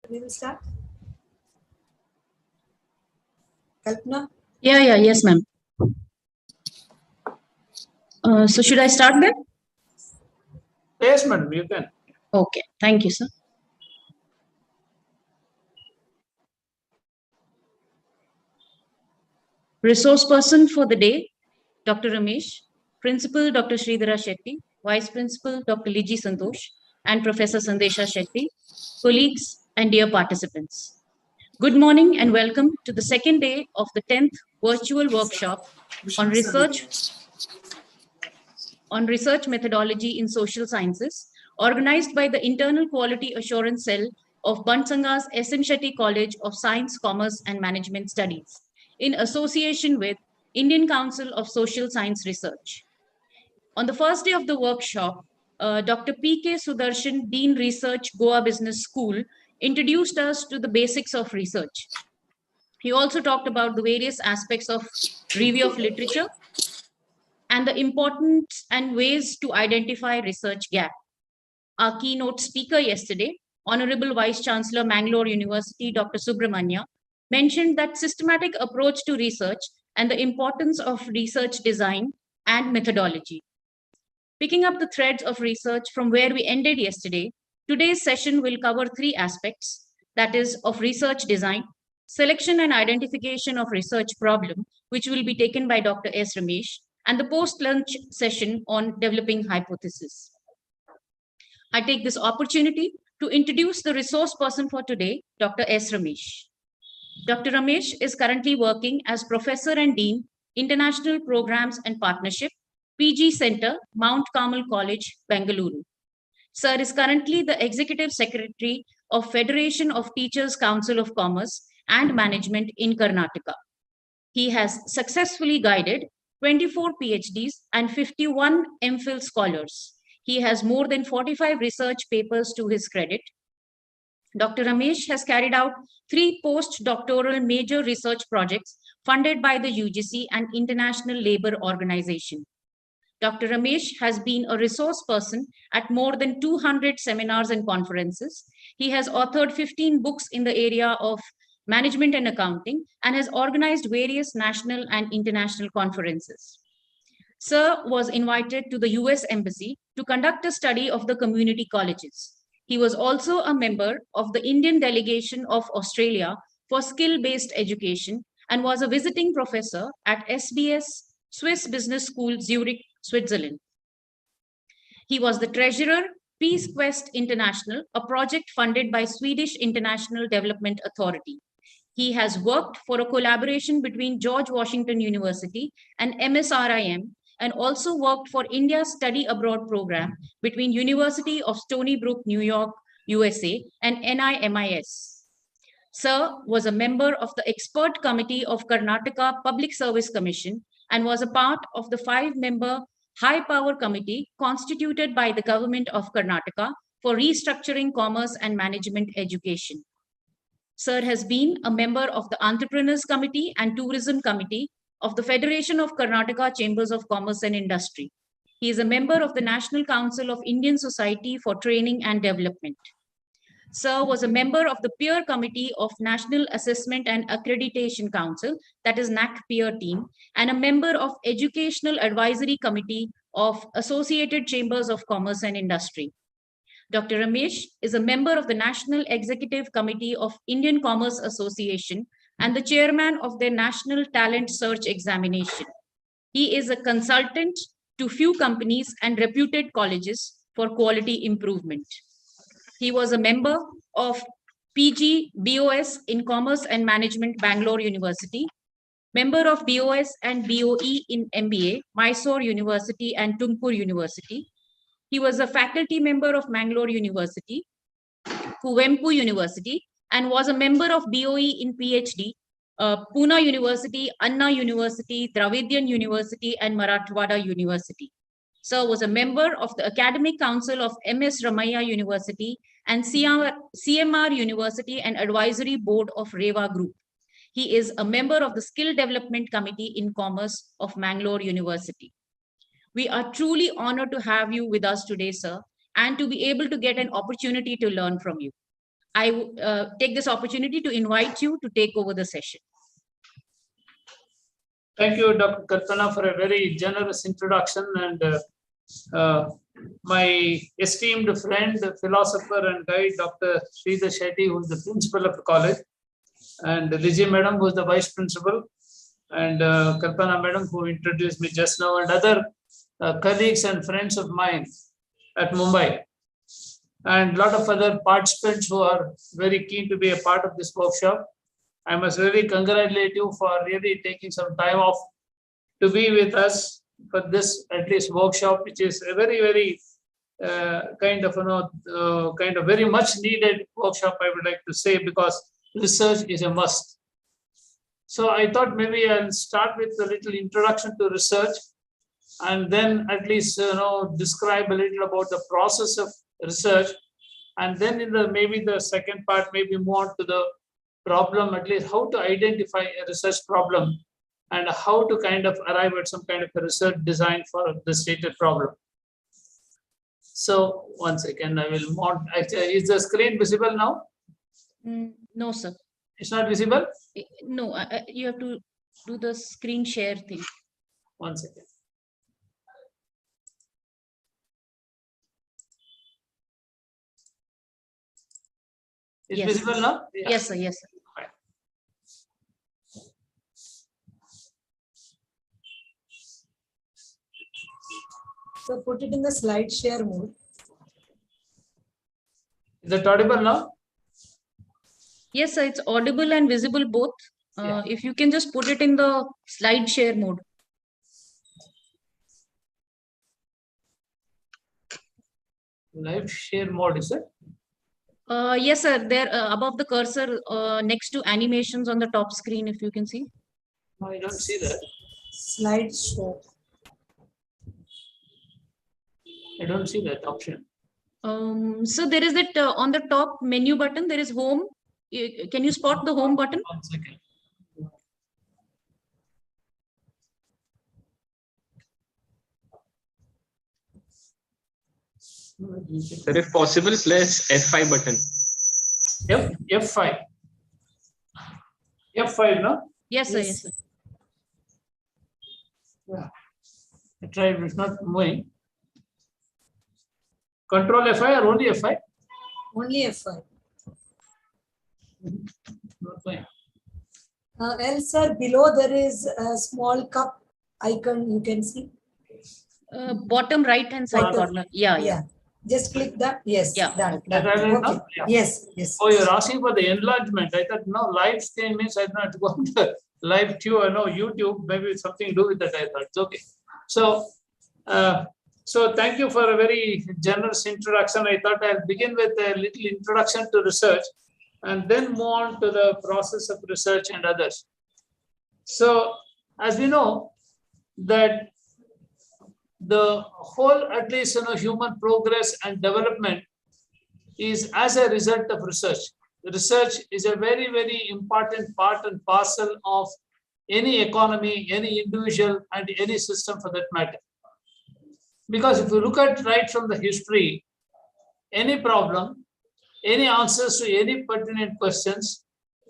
We will start. Kalpana? Yes, ma'am. So should I start then? Yes, madam, you can. Okay, thank you, sir. Resource person for the day, Dr. Ramesh, Principal Dr. Sridhara Shetty, Vice Principal Dr. Liji Santosh, and Professor Sandesha Shetty, colleagues and dear participants. Good morning and welcome to the second day of the 10th virtual workshop on research methodology in social sciences, organized by the Internal Quality Assurance Cell of Bansanga's S.M. Shetty College of Science, Commerce and Management Studies, in association with Indian Council of Social Science Research. On the first day of the workshop, Dr. P.K. Sudarshan, Dean Research, Goa Business School, introduced us to the basics of research. He also talked about the various aspects of review of literature and the importance and ways to identify research gap. Our keynote speaker yesterday, Honorable Vice Chancellor, Mangalore University, Dr. Subramanya, mentioned that systematic approach to research and the importance of research design and methodology. Picking up the threads of research from where we ended yesterday, today's session will cover three aspects, that is, of research design, selection and identification of research problem, which will be taken by Dr. S. Ramesh, and the post-lunch session on developing hypothesis. I take this opportunity to introduce the resource person for today, Dr. S. Ramesh. Dr. Ramesh is currently working as Professor and Dean, International Programs and Partnership, PG Center, Mount Carmel College, Bengaluru. Sir is currently the Executive Secretary of Federation of Teachers Council of Commerce and Management in Karnataka. He has successfully guided 24 PhDs and 51 MPhil scholars. He has more than 45 research papers to his credit. Dr. Ramesh has carried out 3 postdoctoral major research projects funded by the UGC and International Labour Organization. Dr. Ramesh has been a resource person at more than 200 seminars and conferences. He has authored 15 books in the area of management and accounting and has organized various national and international conferences. Sir was invited to the US Embassy to conduct a study of the community colleges. He was also a member of the Indian delegation of Australia for skill-based education and was a visiting professor at SBS Swiss Business School, Zurich, Switzerland. He was the treasurer, Peace Quest International, a project funded by Swedish International Development Authority. He has worked for a collaboration between George Washington University and MSRIM and also worked for India's Study Abroad program between University of Stony Brook, New York, USA and NIMIS. Sir was a member of the expert committee of Karnataka Public Service Commission and was a part of the 5-member high power committee constituted by the government of Karnataka for restructuring commerce and management education. Sir has been a member of the Entrepreneurs Committee and Tourism Committee of the Federation of Karnataka Chambers of Commerce and Industry. He is a member of the National Council of Indian Society for Training and Development. Sir was a member of the Peer Committee of National Assessment and Accreditation Council, that is NAC Peer Team, and a member of Educational Advisory Committee of Associated Chambers of Commerce and Industry. Dr. Ramesh is a member of the National Executive Committee of Indian Commerce Association and the chairman of their National Talent Search Examination. He is a consultant to few companies and reputed colleges for quality improvement. He was a member of PG BOS in Commerce and Management, Bangalore University, member of BOS and BOE in MBA, Mysore University and Tumkur University. He was a faculty member of Mangalore University, Kuvempu University, and was a member of BOE in PhD, Pune University, Anna University, Dravidian University, and Marathwada University. Sir was a member of the Academic Council of MS Ramaiah University and CMR University and Advisory Board of Reva Group. He is a member of the Skill Development Committee in Commerce of Mangalore University. We are truly honored to have you with us today, sir, and to be able to get an opportunity to learn from you. I take this opportunity to invite you to take over the session. Thank you, Dr. Kalpana, for a very generous introduction, and my esteemed friend, philosopher and guide, Dr. Sridhar Shetty, who is the principal of the college, and Lizzie Madam, who is the vice principal, and Kalpana Madam, who introduced me just now, and other colleagues and friends of mine at Mumbai, and a lot of other participants who are very keen to be a part of this workshop. I must really congratulate you for really taking some time off to be with us for this at least workshop, which is a very, very kind of very much needed workshop, I would like to say, because research is a must. So I thought maybe I'll start with a little introduction to research, and then at least describe a little about the process of research, and then in the second part, maybe move on to the problem, at least how to identify a research problem and how to kind of arrive at some kind of a research design for the stated problem. So one second, I will mount. Is the screen visible now? No, sir. It's not visible? No, you have to do the screen share thing. One second. It's Yes. visible now? Yeah. Yes, sir. Yes, sir. So put it in the slide share mode. Is it audible now? Yes, sir. It's audible and visible both. Yeah. If you can just put it in the slide share mode. Live share mode, is it? Yes, sir. There above the cursor, next to animations on the top screen, if you can see. No, I don't see that. Slide show. I don't see that option. So there is that on the top menu button, there is home. Can you spot the home button? 1 second. Sir, if possible, press F5 button. F5. F5, no? Yes, sir. Yes. Yes, sir. Yeah. I tried, it's not moving. Control F5 or only F5? Only F5. Not going. Else, sir, below there is a small cup icon you can see. Bottom right hand side Bottom. corner. Yeah, yeah. Yeah. Just click that. Yes. Yeah. Done. That Done. I will Okay. not- yeah. Yes. Yes. Oh, you're asking for the enlargement. I thought, no, live stream means I don't have to go on the live YouTube, maybe it's something to do with that, I thought. It's okay. So thank you for a very generous introduction. I thought I'll begin with a little introduction to research and then move on to the process of research and others. So as we know that the whole, at least human progress and development is as a result of research. Research is a very, very important part and parcel of any economy, any individual, and any system for that matter. Because if you look at right from the history, any problem, any answers to any pertinent questions,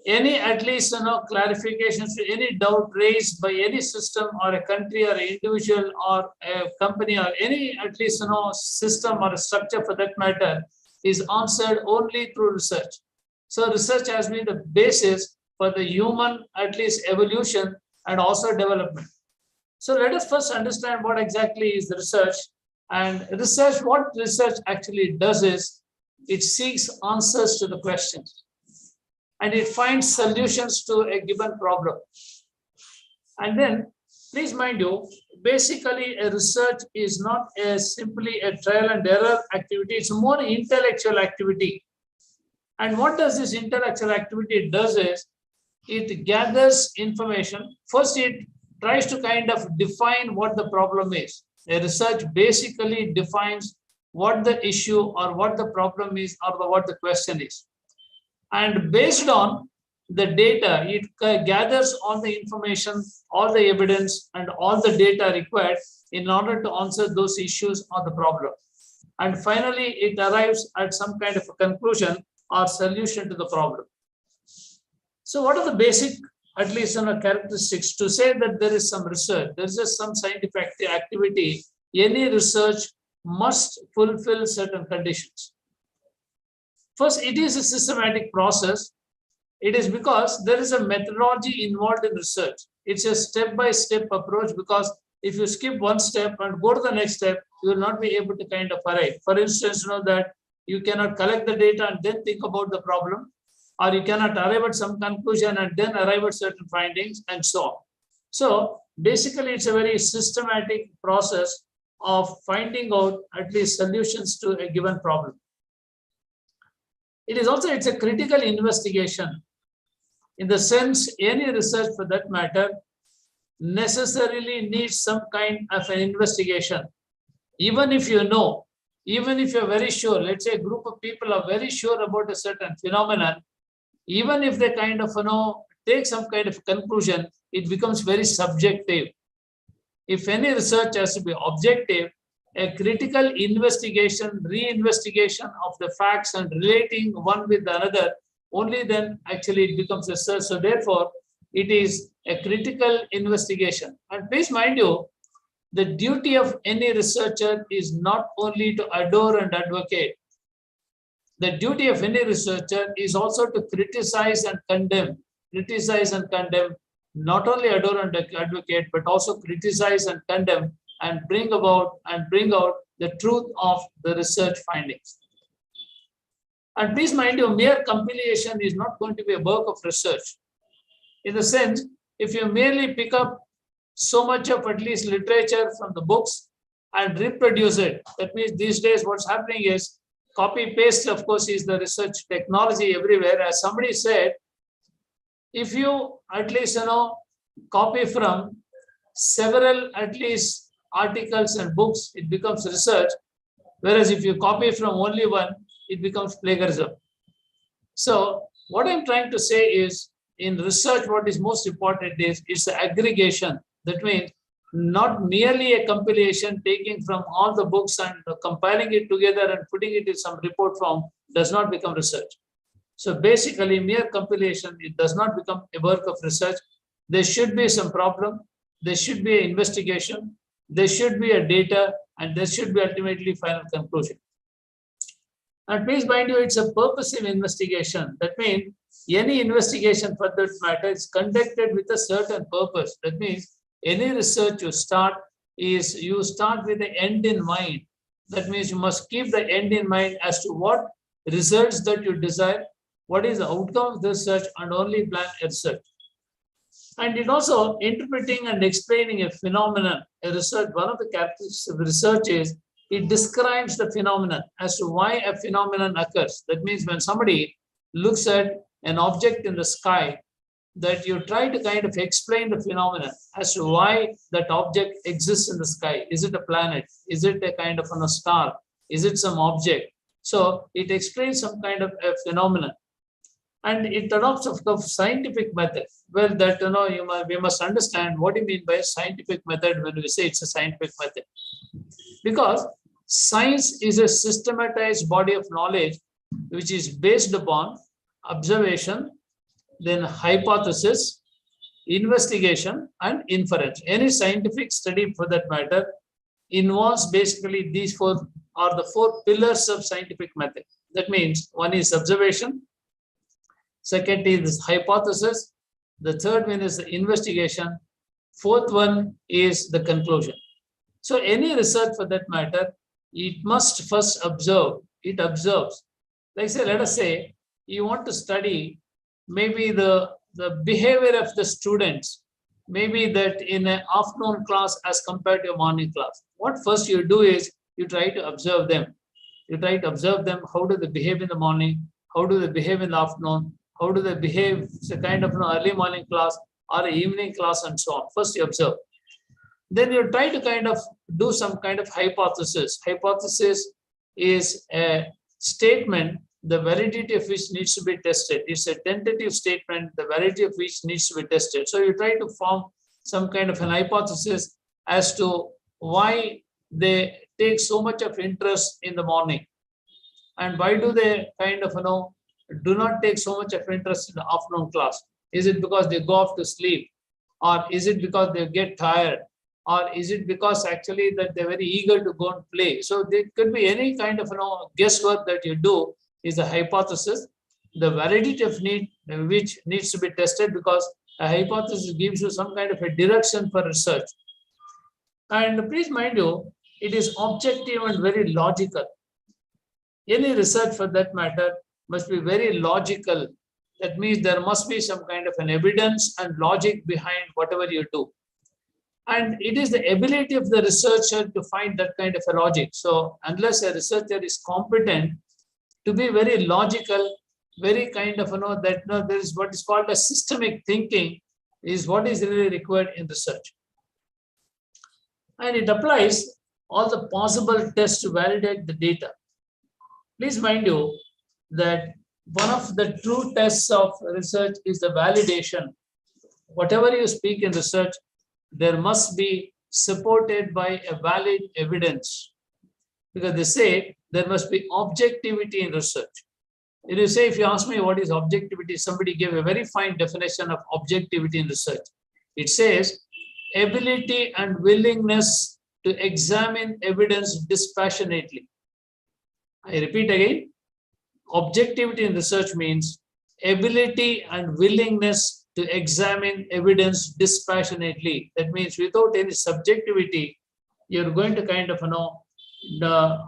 any at least clarifications to any doubt raised by any system or a country or an individual or a company or any at least system or a structure for that matter is answered only through research. So research has been the basis for the human at least evolution and also development. So let us first understand what exactly is the research. And research, what research actually does is it seeks answers to the questions and it finds solutions to a given problem. And then, please mind you, basically a research is not simply a trial and error activity, it's more intellectual activity. And what does this intellectual activity does is, it gathers information. First, it tries to kind of define what the problem is. A research basically defines what the issue or what the problem is or what the question is. And based on the data, it gathers all the information, all the evidence, and all the data required in order to answer those issues or the problem. And finally, it arrives at some kind of a conclusion or solution to the problem. So what are the basic, at least characteristics to say that there is some research, there is just some scientific activity? Any research must fulfill certain conditions. First, it is a systematic process. It is because there is a methodology involved in research. It's a step-by-step approach, because if you skip one step and go to the next step, you will not be able to kind of arrive. For instance, that you cannot collect the data and then think about the problem, or you cannot arrive at some conclusion and then arrive at certain findings, and so on. So basically, it's a very systematic process of finding out at least solutions to a given problem. It is also, it's a critical investigation, in the sense any research for that matter necessarily needs some kind of an investigation. Even if you know, even if you're very sure, let's say a group of people are very sure about a certain phenomenon, even if they kind of take some kind of conclusion, it becomes very subjective. If any research has to be objective, a critical investigation, re-investigation of the facts and relating one with another, only then actually it becomes research. So therefore, it is a critical investigation. And please mind you, the duty of any researcher is not only to adore and advocate. The duty of any researcher is also to criticize and condemn. Criticize and condemn, not only adore and advocate, but also criticize and condemn, and bring out the truth of the research findings. And please mind you, mere compilation is not going to be a work of research. In the sense, if you merely pick up so much of at least literature from the books and reproduce it, that means these days what's happening is copy paste, of course, is the research technology everywhere. As somebody said, if you at least copy from several at least articles and books, it becomes research. Whereas if you copy from only one, it becomes plagiarism. So what I'm trying to say is, in research, what is most important is it's the aggregation. That means not merely a compilation taking from all the books and compiling it together and putting it in some report form does not become research. So basically, mere compilation, it does not become a work of research. There should be some problem, there should be an investigation, there should be a data, and there should be ultimately final conclusion. And please mind you, it's a purposive investigation. That means any investigation for that matter is conducted with a certain purpose. That means any research you start with the end in mind. That means you must keep the end in mind as to what results that you desire, what is the outcome of the research, and only plan a research. And it also interpreting and explaining a phenomenon. A research, one of the characteristics of research is it describes the phenomenon as to why a phenomenon occurs. That means when somebody looks at an object in the sky, that you try to kind of explain the phenomenon as to why that object exists in the sky. Is it a planet? Is it a kind of a star? Is it some object? So it explains some kind of a phenomenon. And it adopts of course scientific method. Well, that we must understand what you mean by a scientific method when we say it's a scientific method. Because science is a systematized body of knowledge which is based upon observation, then hypothesis, investigation, and inference. Any scientific study for that matter involves basically these four are the four pillars of scientific method. That means one is observation, second is hypothesis, the third one is the investigation, fourth one is the conclusion. So any research for that matter, it must first observe. It observes. Like say, let us say you want to study maybe the behavior of the students, maybe that in an afternoon class as compared to a morning class. What first you do is you try to observe them. You try to observe them. How do they behave in the morning? How do they behave in the afternoon? How do they behave? It's a kind of early morning class or evening class and so on. First you observe. Then you try to kind of do some kind of hypothesis. Hypothesis is a statement, the validity of which needs to be tested. It's a tentative statement, the validity of which needs to be tested. So you try to form some kind of an hypothesis as to why they take so much of interest in the morning, and why do they kind of do not take so much of interest in the afternoon class? Is it because they go off to sleep? Or is it because they get tired? Or is it because actually that they're very eager to go and play? So there could be any kind of guesswork that you do is a hypothesis. The validity of need, which needs to be tested, because a hypothesis gives you some kind of a direction for research. And please mind you, it is objective and very logical. Any research for that matter must be very logical. That means there must be some kind of an evidence and logic behind whatever you do. And it is the ability of the researcher to find that kind of a logic. So unless a researcher is competent to be very logical, very kind of, there is what is called a systemic thinking is what is really required in research. And it applies all the possible tests to validate the data. Please mind you that one of the true tests of research is the validation. Whatever you speak in research, there must be supported by a valid evidence. Because they say there must be objectivity in research. If you say, if you ask me what is objectivity, somebody gave a very fine definition of objectivity in research. It says, ability and willingness to examine evidence dispassionately. I repeat again, objectivity in research means ability and willingness to examine evidence dispassionately. That means without any subjectivity, you're going to kind of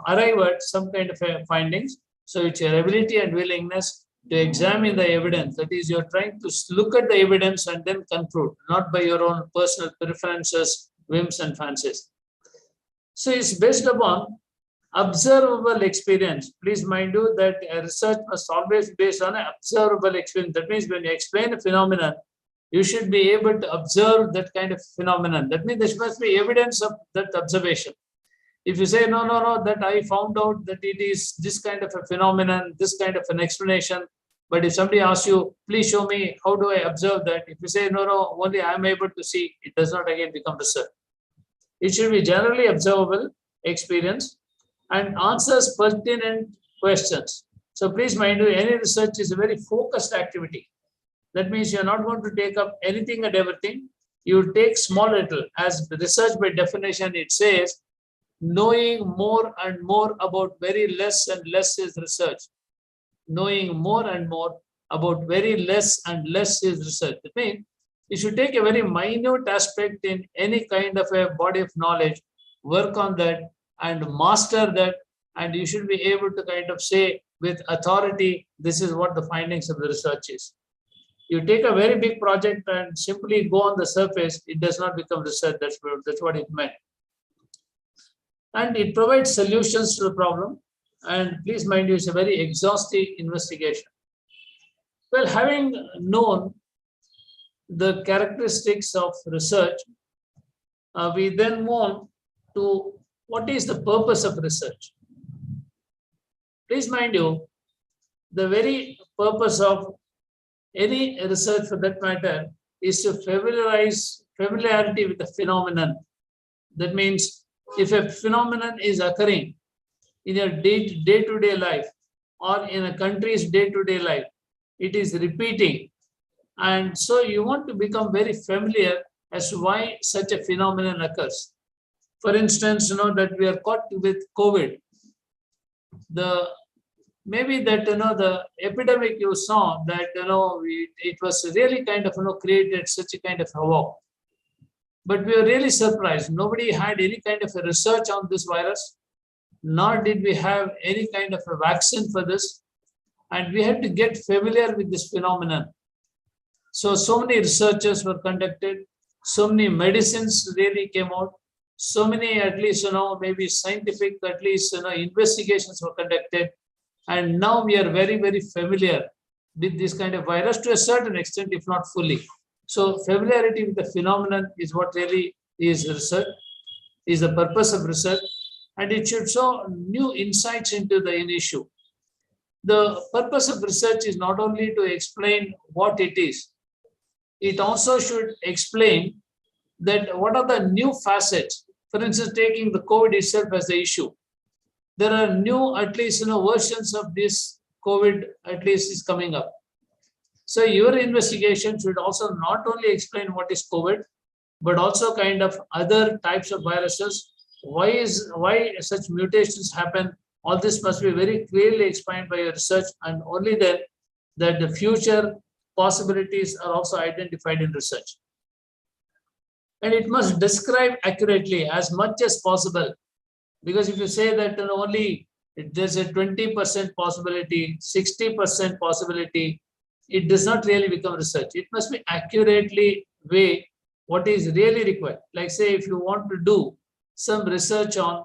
arrive at some kind of findings. So it's your ability and willingness to examine the evidence. That is, you're trying to look at the evidence and then conclude, not by your own personal preferences, whims and fancies. So it's based upon observable experience. Please mind you that research must always be based on an observable experience. That means when you explain a phenomenon, you should be able to observe that kind of phenomenon. That means there must be evidence of that observation. If you say, no, that I found out that it is this kind of a phenomenon, this kind of an explanation. But if somebody asks you, please show me, how do I observe that? If you say, no, only I am able to see, it does not again become research. It should be generally observable experience and answers pertinent questions. So please mind you, any research is a very focused activity. That means you're not going to take up anything and everything. You take small little. As the research by definition, it says, knowing more and more about very less and less is research. Knowing more and more about very less and less is research. That means you should take a very minute aspect in any kind of a body of knowledge, work on that and master that, and you should be able to kind of say with authority, this is what the findings of the research is. You take a very big project and simply go on the surface, it does not become research. That's what it meant. And it provides solutions to the problem. And please mind you, it's a very exhaustive investigation. Well, having known the characteristics of research, we then move on to what is the purpose of research. Please mind you, the very purpose of any research for that matter is to familiarity with the phenomenon. That means if a phenomenon is occurring in your day-to-day life or in a country's day-to-day life, it is repeating. And so you want to become very familiar as to why such a phenomenon occurs. For instance, that we are caught with COVID. Maybe that, the epidemic you saw that, it was really kind of, created such a kind of havoc. But we were really surprised. Nobody had any kind of a research on this virus, nor did we have any kind of a vaccine for this. And we had to get familiar with this phenomenon. So many researches were conducted. So many medicines really came out. So many, at least, maybe scientific, at least, investigations were conducted. And now we are very, very familiar with this kind of virus to a certain extent, if not fully. So familiarity with the phenomenon is what really is research, is the purpose of research. And it should show new insights into the issue. The purpose of research is not only to explain what it is, it also should explain that what are the new facets. For instance, taking the COVID itself as the issue. There are new, at least, versions of this COVID at least is coming up. So your investigation should also not only explain what is COVID, but also kind of other types of viruses. Why such mutations happen? All this must be very clearly explained by your research, and only then that the future possibilities are also identified in research. And it must describe accurately as much as possible, because if you say that only there's a 20% possibility, 60% possibility, it does not really become research. It must be accurately weigh what is really required. Like say, if you want to do some research on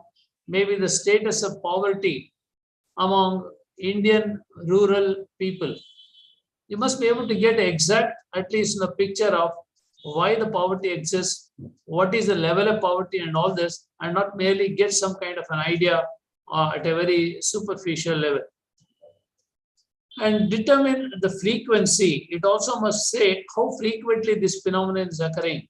maybe the status of poverty among Indian rural people, you must be able to get exact, at least a picture of why the poverty exists, what is the level of poverty and all this, and not merely get some kind of an idea at a very superficial level. And determine the frequency. It also must say how frequently this phenomenon is occurring,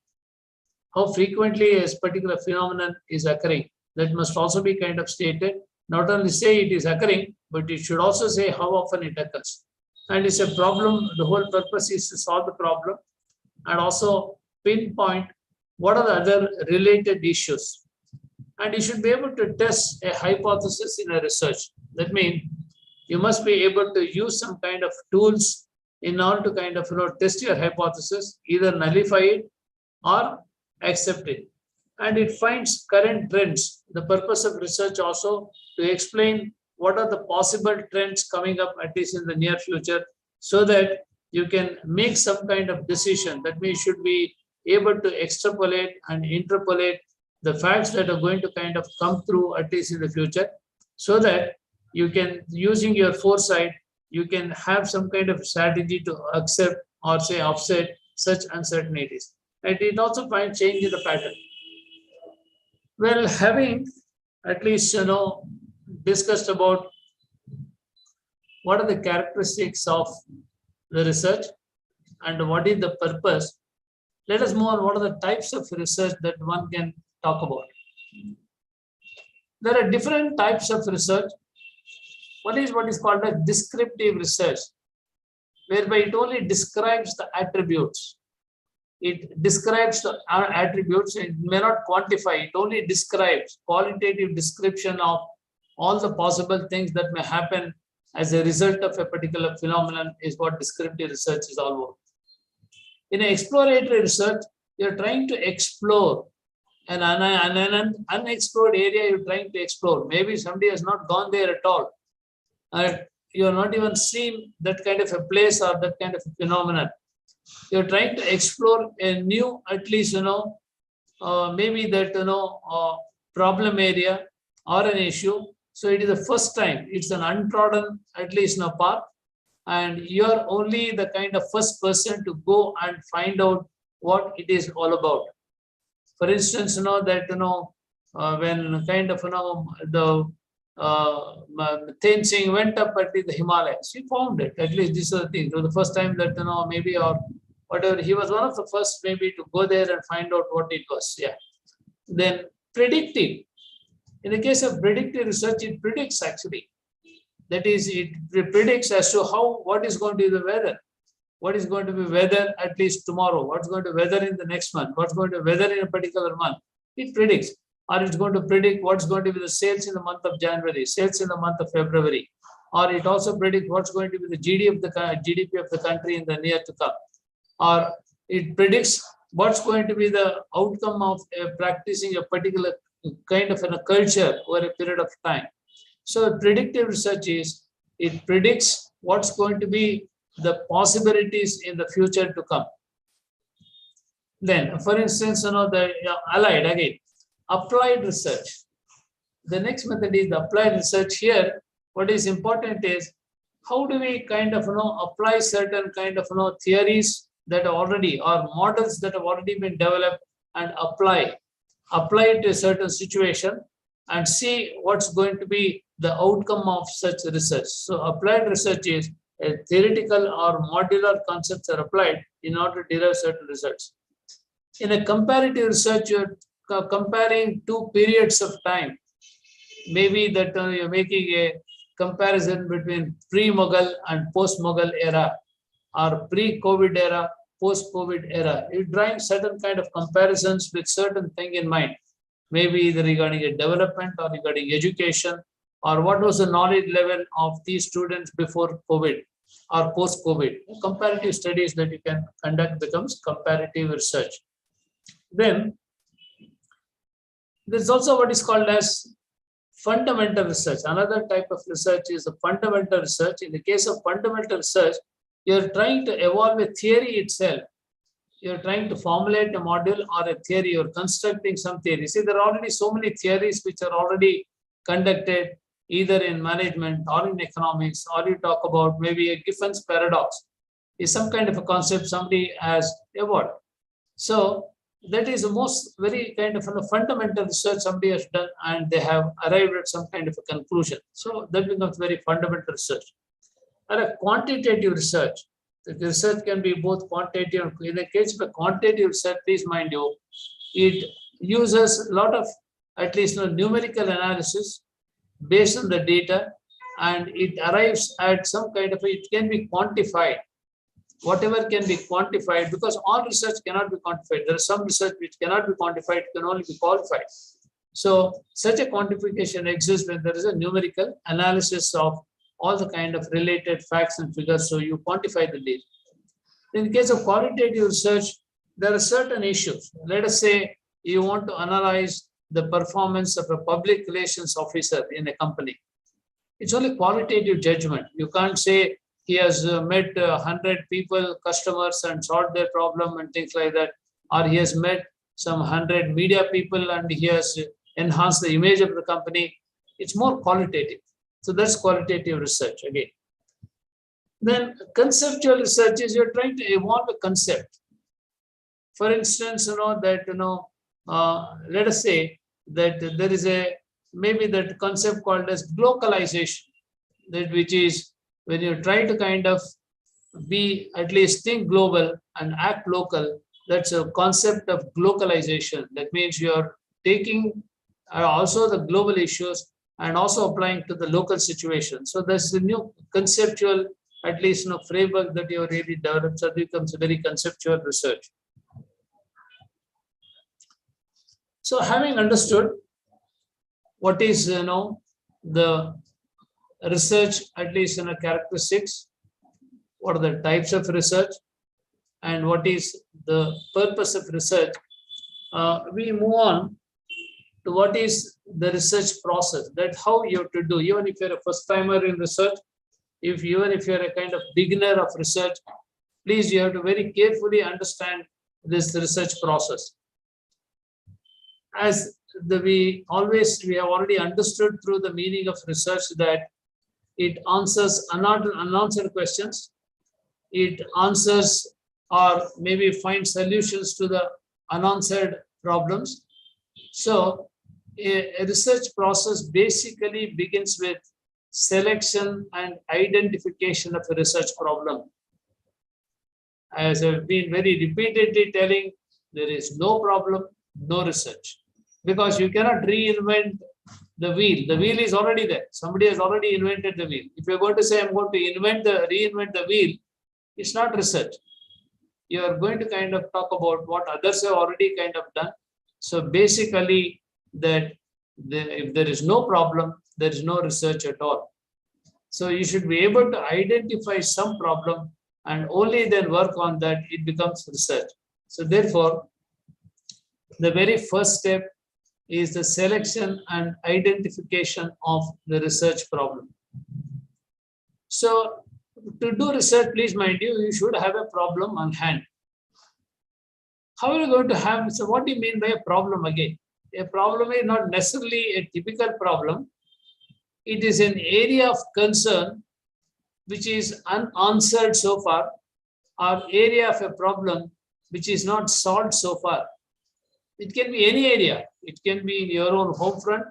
how frequently a particular phenomenon is occurring. That must also be kind of stated. Not only say it is occurring, but it should also say how often it occurs. And it's a problem. The whole purpose is to solve the problem and also pinpoint what are the other related issues. And you should be able to test a hypothesis in a research. That means you must be able to use some kind of tools in order to kind of test your hypothesis, either nullify it or accept it. And it finds current trends. The purpose of research also to explain what are the possible trends coming up, at least in the near future, so that you can make some kind of decision. That means you should be able to extrapolate and interpolate the facts that are going to kind of come through, at least in the future, so that you can, using your foresight, you can have some kind of strategy to accept or say offset such uncertainties. And it also finds change in the pattern. Well, having at least discussed about what are the characteristics of the research and what is the purpose, let us move on. What are the types of research that one can talk about? There are different types of research. One is what is called a descriptive research, whereby it only describes the attributes. It describes the attributes. It may not quantify. It only describes, qualitative description of all the possible things that may happen as a result of a particular phenomenon is what descriptive research is all about. In an exploratory research, you're trying to explore an unexplored area. You're trying to explore. Maybe somebody has not gone there at all. You're not even seen that kind of a place or that kind of a phenomenon. You're trying to explore a new, at least, maybe that, problem area or an issue. So it is the first time, it's an untrodden, at least, path. And you're only the kind of first person to go and find out what it is all about. For instance, that, when kind of, the Tenzing went up at the Himalayas, he found it. At least these are the things. So the first time that, maybe or whatever, he was one of the first maybe to go there and find out what it was. Yeah. Then predictive. In the case of predictive research, it predicts actually. That is, it predicts as to what is going to be the weather. What is going to be weather at least tomorrow? What's going to be weather in the next month? What's going to be weather in a particular month? It predicts. Or it's going to predict what's going to be the sales in the month of January, sales in the month of February. Or it also predicts what's going to be the GDP of the country in the near to come. Or it predicts what's going to be the outcome of practicing a particular kind of a culture over a period of time. So predictive research is, it predicts what's going to be the possibilities in the future to come. Then, for instance, the allied again, applied research. The next method is the applied research. Here, what is important is how do we kind of apply certain kind of theories that are already, or models that have already been developed, and apply it to a certain situation and see what's going to be the outcome of such research. So applied research is a theoretical or modular concepts are applied in order to derive certain results. In a comparative research, you're comparing two periods of time. Maybe that you're making comparison between pre-Mughal and post-Mughal era, or pre-COVID era, post-COVID era. You're drawing certain kind of comparisons with certain thing in mind, maybe either regarding a development or regarding education, or what was the knowledge level of these students before COVID or post-COVID. Comparative studies that you can conduct becomes comparative research. Then there's also what is called as fundamental research. Another type of research is the fundamental research. In the case of fundamental research, you're trying to evolve a theory itself. You're trying to formulate a module or a theory, you're constructing some theory. See, there are already so many theories which are already conducted either in management or in economics, or you talk about maybe a Giffen's paradox is some kind of a concept somebody has evolved. So that is the most very kind of a fundamental research somebody has done, and they have arrived at some kind of a conclusion. So that becomes very fundamental research. And a quantitative research, the research can be both quantitative. In the case of a quantitative research, please mind you, it uses a lot of at least numerical analysis based on the data, and it arrives at some kind of it can be quantified. Whatever can be quantified, because all research cannot be quantified. There is some research which cannot be quantified, can only be qualified. So such a quantification exists when there is a numerical analysis of all the kind of related facts and figures. So you quantify the data. In the case of qualitative research, there are certain issues. Let us say you want to analyze the performance of a public relations officer in a company. It's only qualitative judgment. You can't say he has met 100 people, customers, and solved their problem and things like that. Or he has met some 100 media people and he has enhanced the image of the company. It's more qualitative. So that's qualitative research again. Then conceptual research is you're trying to evolve a concept. For instance, let us say that there is maybe that concept called as globalization, that which is when you try to kind of be at least think global and act local. That's a concept of globalization. That means you are taking also the global issues and also applying to the local situation. So there's a new conceptual, at least framework that you have really developed. So it becomes a very conceptual research. So having understood what is the research, at least characteristics, what are the types of research, and what is the purpose of research, we move on to what is the research process, that how you have to do. Even if you're a first timer in research, even if you're a kind of beginner of research, please, you have to very carefully understand this research process. As we have already understood through the meaning of research that it answers unanswered questions, it answers or maybe finds solutions to the unanswered problems. So a research process basically begins with selection and identification of a research problem. As I've been very repeatedly telling, there is no problem, no research, because you cannot reinvent the wheel. The wheel is already there. Somebody has already invented the wheel. If you're going to say, I'm going to reinvent the wheel, it's not research. You are going to kind of talk about what others have already kind of done. So basically, that if there is no problem, there is no research at all. So you should be able to identify some problem and only then work on that, it becomes research. So therefore, the very first step is the selection and identification of the research problem. So to do research, please mind you, you should have a problem on hand. How are you going to have, so what do you mean by a problem again? A problem is not necessarily a typical problem. It is an area of concern which is unanswered so far, or area of a problem which is not solved so far. It can be any area. It can be in your own home front.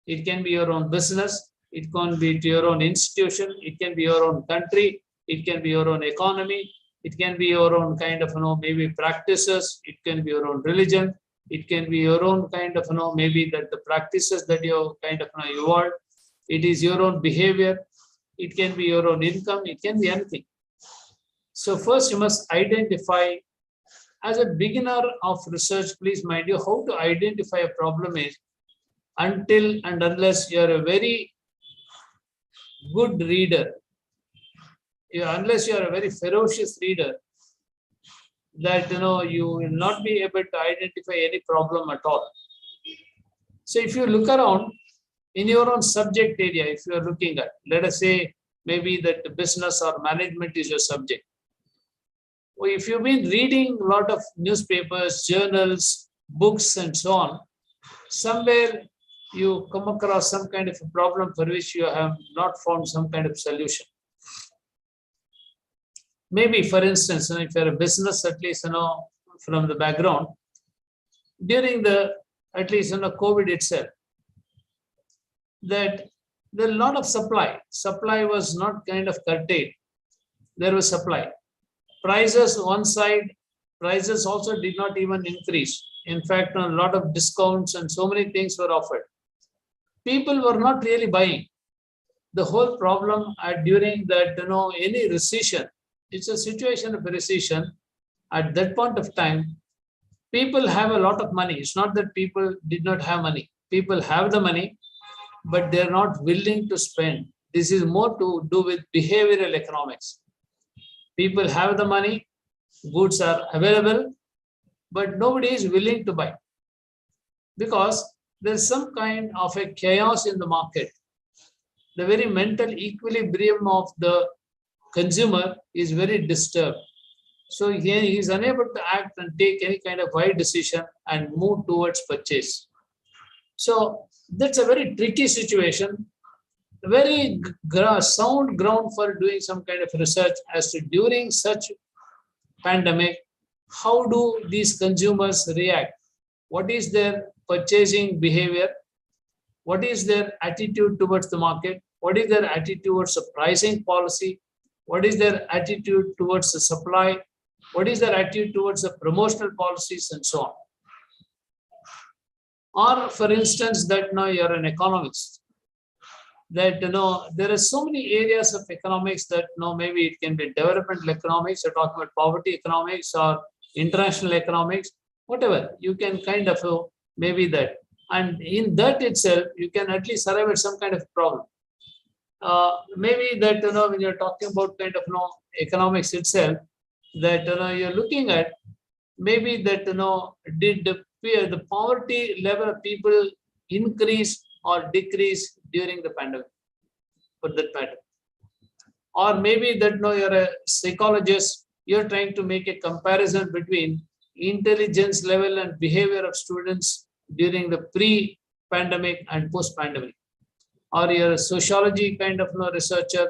It can be your own business. It can be to your own institution. It can be your own country. It can be your own economy. It can be your own kind of, maybe practices. It can be your own religion. It can be your own kind of, maybe that the practices that you kind of evolved. It is your own behavior. it can be your own income, it can be anything. So first you must identify, as a beginner of research, please mind you, how to identify a problem is, until and unless you are a very good reader, unless you are a very ferocious reader, that you will not be able to identify any problem at all. So if you look around in your own subject area, if you are looking at, let us say maybe that business or management is your subject. Well, if you've been reading a lot of newspapers, journals, books, and so on, somewhere you come across some kind of a problem for which you have not found some kind of solution. Maybe, for instance, if you're a business, at least, from the background, during the, at least, COVID itself, that there are a lot of supply. Supply was not kind of curtailed. There was supply. Prices, one side, prices also did not even increase. In fact, a lot of discounts and so many things were offered. People were not really buying. The whole problem during that, any recession, it's a situation of a recession. At that point of time, people have a lot of money. It's not that people did not have money. People have the money, but they're not willing to spend. This is more to do with behavioral economics. People have the money, goods are available, but nobody is willing to buy because there's some kind of a chaos in the market. The very mental equilibrium of the consumer is very disturbed. So he is unable to act and take any kind of wide decision and move towards purchase. So that's a very tricky situation, a very sound ground for doing some kind of research as to during such pandemic, how do these consumers react? What is their purchasing behavior? What is their attitude towards the market? What is their attitude towards the pricing policy? What is their attitude towards the supply? What is their attitude towards the promotional policies and so on? Or for instance, that now you're an economist, that there are so many areas of economics that maybe it can be developmental economics, you're talking about poverty economics or international economics, whatever, you can kind of maybe that. And in that itself, you can at least arrive at some kind of problem. Maybe that, when you're talking about kind of economics itself, that you're looking at maybe that did the poverty level of people increase or decrease during the pandemic, for that matter. Or maybe that you're a psychologist, you're trying to make a comparison between intelligence level and behavior of students during the pre-pandemic and post-pandemic. Or you're a sociology kind of researcher,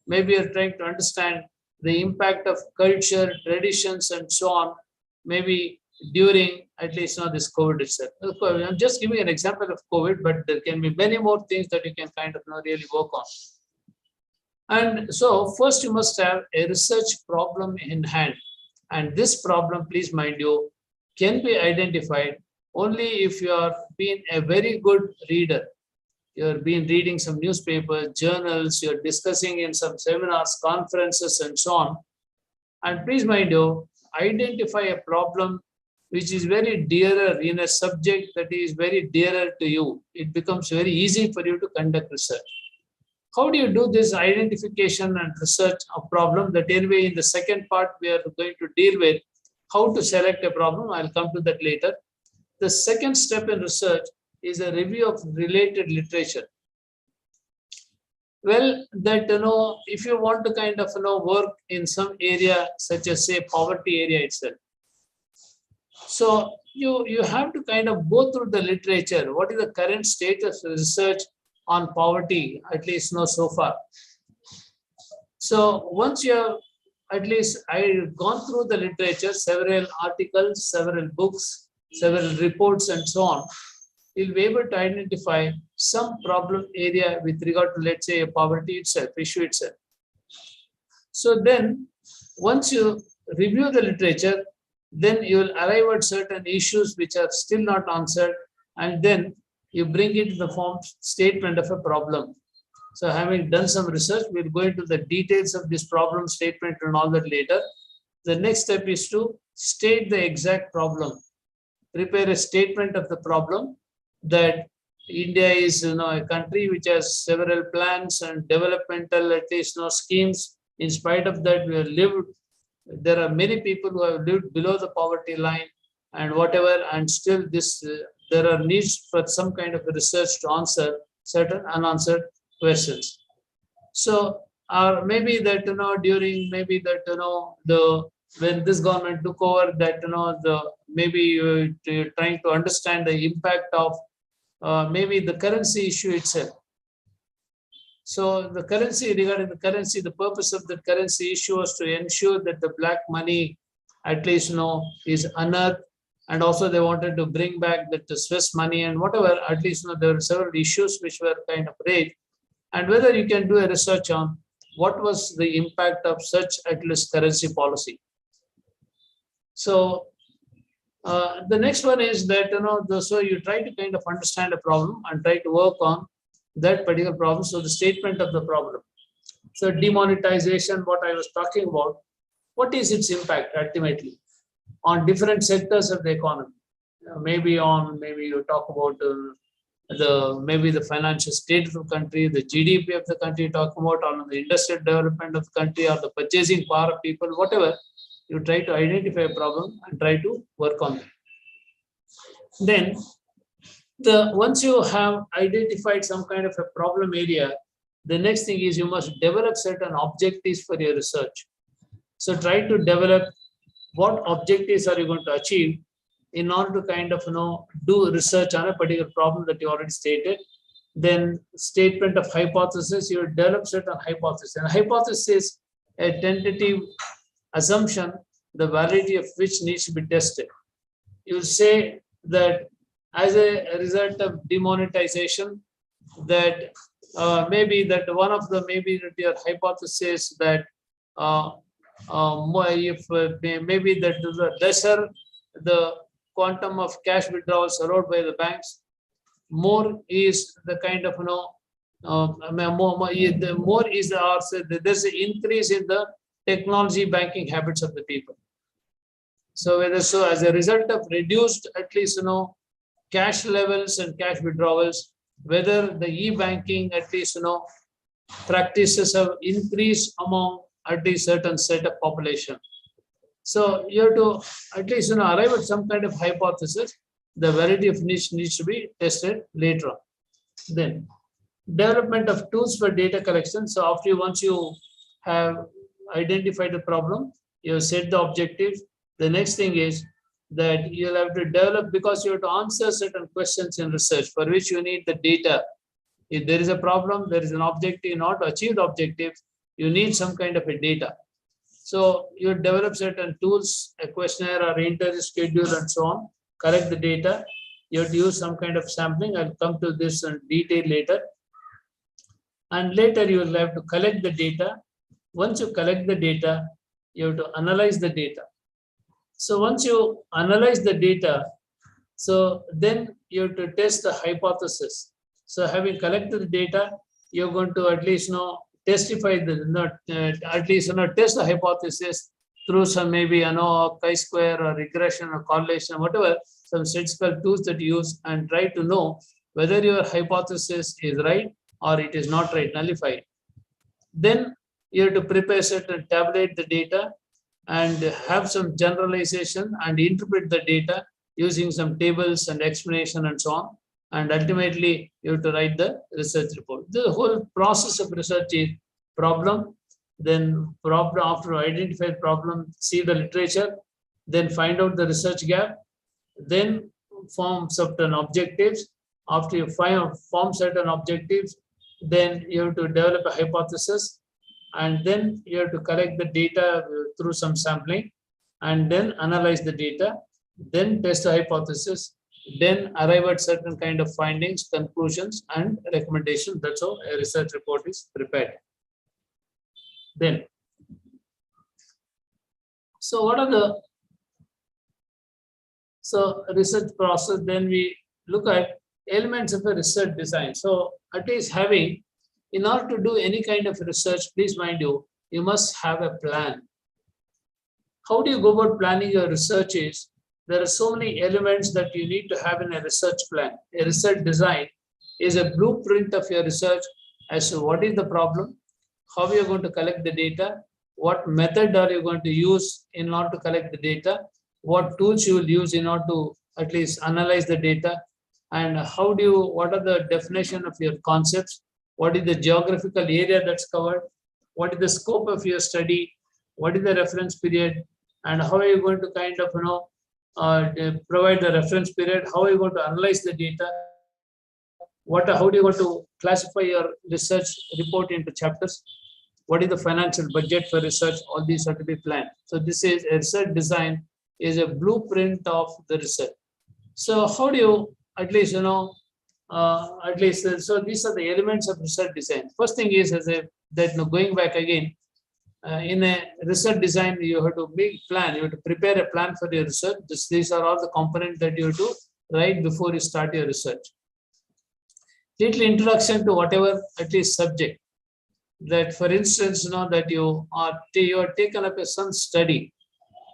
maybe you're trying to understand the impact of culture, traditions, and so on, maybe during at least this COVID itself. I'm just giving an example of COVID, but there can be many more things that you can kind of really work on. And so first you must have a research problem in hand. And this problem, please mind you, can be identified only if you are being a very good reader. You've been reading some newspapers, journals, you're discussing in some seminars, conferences, and so on. And please mind you, identify a problem which is very dearer in a subject that is very dearer to you. It becomes very easy for you to conduct research. How do you do this identification and research of problem? That anyway, in the second part, we are going to deal with how to select a problem. I'll come to that later. The second step in research is a review of related literature. Well, that if you want to kind of work in some area such as say poverty area itself, so you have to kind of go through the literature. What is the current status of research on poverty, at least so far? So once you have at least gone through the literature, several articles, several books, several reports, and so on, you'll be able to identify some problem area with regard to, let's say, poverty itself, issue itself. So then, once you review the literature, then you will arrive at certain issues which are still not answered, and then you bring it to the form statement of a problem. So having done some research, we'll go into the details of this problem statement and all that later. The next step is to state the exact problem. Prepare a statement of the problem that India is a country which has several plans and developmental at least schemes. In spite of that, we have lived. There are many people who have lived below the poverty line and whatever, and still there are needs for some kind of research to answer certain unanswered questions. So, or maybe that during maybe that when this government took over, that maybe you're trying to understand the impact of maybe the currency issue itself. So the currency, regarding the currency, the purpose of the currency issue was to ensure that the black money at least is unearthed, and also they wanted to bring back the Swiss money and whatever. At least there were several issues which were kind of raised, and whether you can do a research on what was the impact of such at least currency policy. So the next one is that so you try to kind of understand a problem and try to work on that particular problem. So the statement of the problem. So demonetization, what I was talking about, what is its impact ultimately on different sectors of the economy? Maybe you talk about the financial state of the country, the GDP of the country, talk about on the industrial development of the country, or the purchasing power of people, whatever. You try to identify a problem and try to work on it. Then once you have identified some kind of a problem area, the next thing is you must develop certain objectives for your research. So try to develop what objectives are you going to achieve in order to kind of do research on a particular problem that you already stated. Then statement of hypothesis, you develop certain hypothesis. And hypothesis is a tentative assumption, the validity of which needs to be tested. You will say that as a result of demonetization, that maybe that one of the maybe that your hypothesis that if maybe that the lesser the quantum of cash withdrawals allowed by the banks, more is the kind of more is there's an increase in the technology banking habits of the people. So whether as a result of reduced at least cash levels and cash withdrawals, whether the e-banking at least practices have increased among at least certain set of population. So you have to at least arrive at some kind of hypothesis. The validity of niche needs to be tested later on. Then development of tools for data collection. So once you have identified the problem, you have set the objective. The next thing is that you'll have to develop, because you have to answer certain questions in research for which you need the data. If there is a problem, there is an objective, not to achieve the objective, you need some kind of a data. So you develop certain tools, a questionnaire or interview schedule and so on, collect the data. You have to use some kind of sampling. I'll come to this in detail later. And later you will have to collect the data. Once you collect the data, you have to analyze the data. So once you analyze the data, so then you have to test the hypothesis. So having collected the data, you're going to at least testify test the hypothesis through some maybe chi-square or regression or correlation or whatever, some statistical tools that you use, and try to know whether your hypothesis is right or it is not right, nullified. Then you have to prepare certain tabulate the data and have some generalization and interpret the data using some tables and explanation and so on. And ultimately, you have to write the research report. The whole process of research is problem, then problem, after identify the problem, see the literature, then find out the research gap, then form certain objectives. After you form certain objectives, then you have to develop a hypothesis, and then you have to collect the data through some sampling, and then analyze the data, then test the hypothesis, then arrive at certain kind of findings, conclusions, and recommendations. That's how a research report is prepared. Then, so what are the research process? Then we look at elements of a research design. So at least having in order to do any kind of research, please mind you, you must have a plan. How do you go about planning your research is, there are so many elements that you need to have in a research plan. A research design is a blueprint of your research as to what is the problem, how you are going to collect the data, what method are you going to use in order to collect the data, what tools you will use in order to at least analyze the data, and what are the definition of your concepts, what is the geographical area that's covered, what is the scope of your study, what is the reference period, and how are you going to kind of provide the reference period, how are you going to analyze the data, how do you want to classify your research report into chapters, what is the financial budget for research, all these are to be planned. So this is a research design is a blueprint of the research. So how do you so these are the elements of research design. First thing is going back again, in a research design, you have to make plan, you have to prepare a plan for your research. These are all the components that you have to write before you start your research. Little introduction to whatever at least subject. That for instance, that you are taken up some study.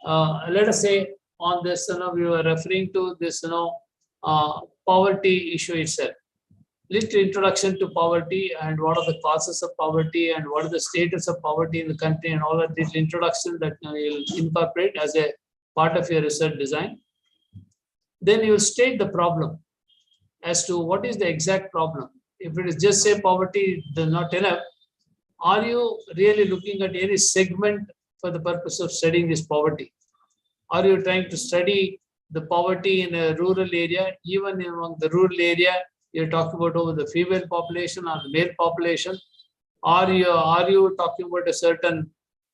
Let us say on this, we were referring to this, poverty issue itself. Little introduction to poverty and what are the causes of poverty and what is the status of poverty in the country and all of this introduction that you will incorporate as a part of your research design. Then you will state the problem as to what is the exact problem. If it is just say poverty does not enough, are you really looking at any segment for the purpose of studying this poverty? Are you trying to study the poverty in a rural area? Even among the rural area, you're talking about over the female population or the male population? Are you talking about a certain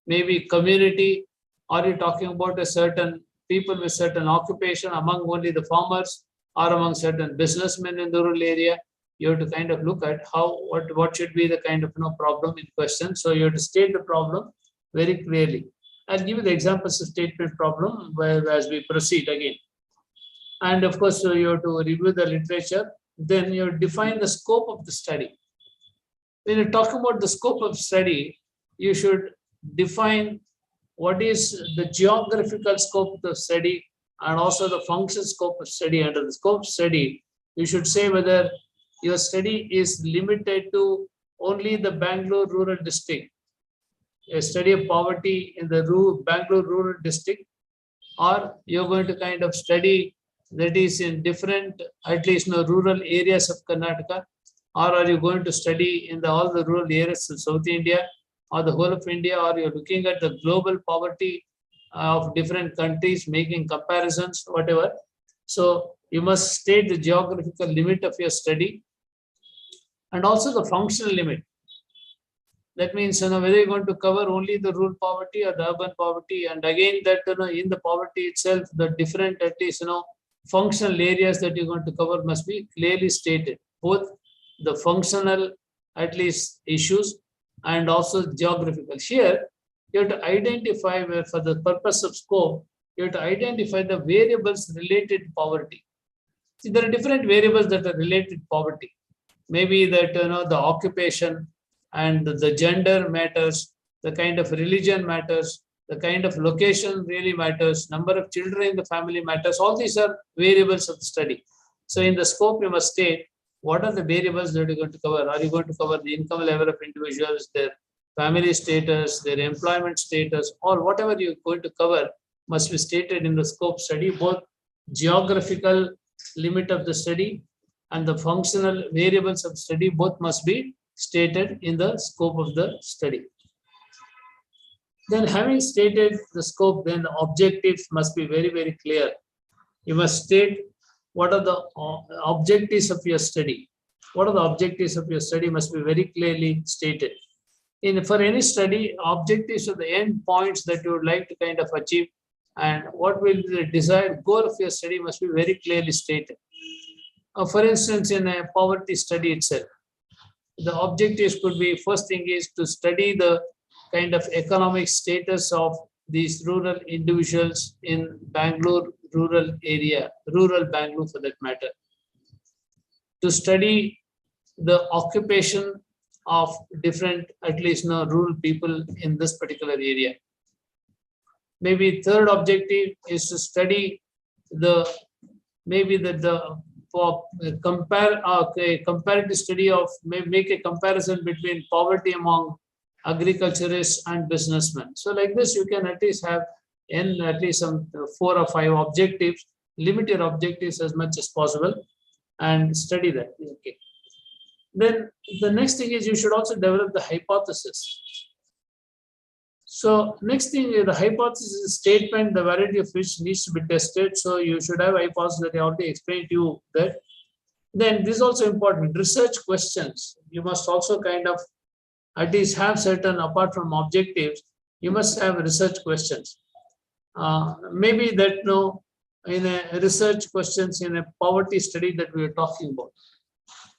maybe community? Are you talking about a certain people with certain occupation among only the farmers or among certain businessmen in the rural area? You have to kind of look at what should be the kind of problem in question. So you have to state the problem very clearly. I'll give you the examples of statement problem as we proceed again. And of course, you have to review the literature. Then you define the scope of the study. When you talk about the scope of study, you should define what is the geographical scope of the study and also the function scope of study. Under the scope of study, you should say whether your study is limited to only the Bangalore rural district, a study of poverty in the Bangalore rural district, or you're going to kind of study that is in different, at least rural areas of Karnataka, or are you going to study in all the rural areas of South India or the whole of India, or you're looking at the global poverty of different countries, making comparisons, whatever. So you must state the geographical limit of your study and also the functional limit. That means whether you're going to cover only the rural poverty or the urban poverty, and again that in the poverty itself, the different at least functional areas that you're going to cover must be clearly stated, both the functional at least issues and also geographical. Here you have to identify where, for the purpose of scope, you have to identify the variables related to poverty. See, there are different variables that are related to poverty. Maybe that the occupation and the gender matters, the kind of religion matters, the kind of location really matters, number of children in the family matters. All these are variables of the study. So in the scope, you must state what are the variables that you're going to cover. Are you going to cover the income level of individuals, their family status, their employment status, or whatever you're going to cover must be stated in the scope study. Both geographical limit of the study and the functional variables of study both must be stated in the scope of the study. Then having stated the scope, then the objectives must be very, very clear. You must state what are the objectives of your study. What are the objectives of your study must be very clearly stated. For any study, objectives are the end points that you would like to kind of achieve, and what will be the desired goal of your study must be very clearly stated. For instance, in a poverty study itself, the objectives could be, first thing is to study the kind of economic status of these rural individuals in Bangalore rural area, rural Bangalore for that matter. To study the occupation of different, at least rural people in this particular area. Maybe third objective is to study comparative study of, make a comparison between poverty among agriculturists and businessmen. So like this, you can at least have at least some 4 or 5 objectives. Limit your objectives as much as possible and study that. Okay. Then the next thing is you should also develop the hypothesis. So next thing, the hypothesis is a statement, the validity of which needs to be tested. So you should have a hypothesis that I already explained to you that. Then this is also important, research questions. You must also kind of at least have certain, apart from objectives, you must have research questions. Maybe that in a research questions in a poverty study that we are talking about.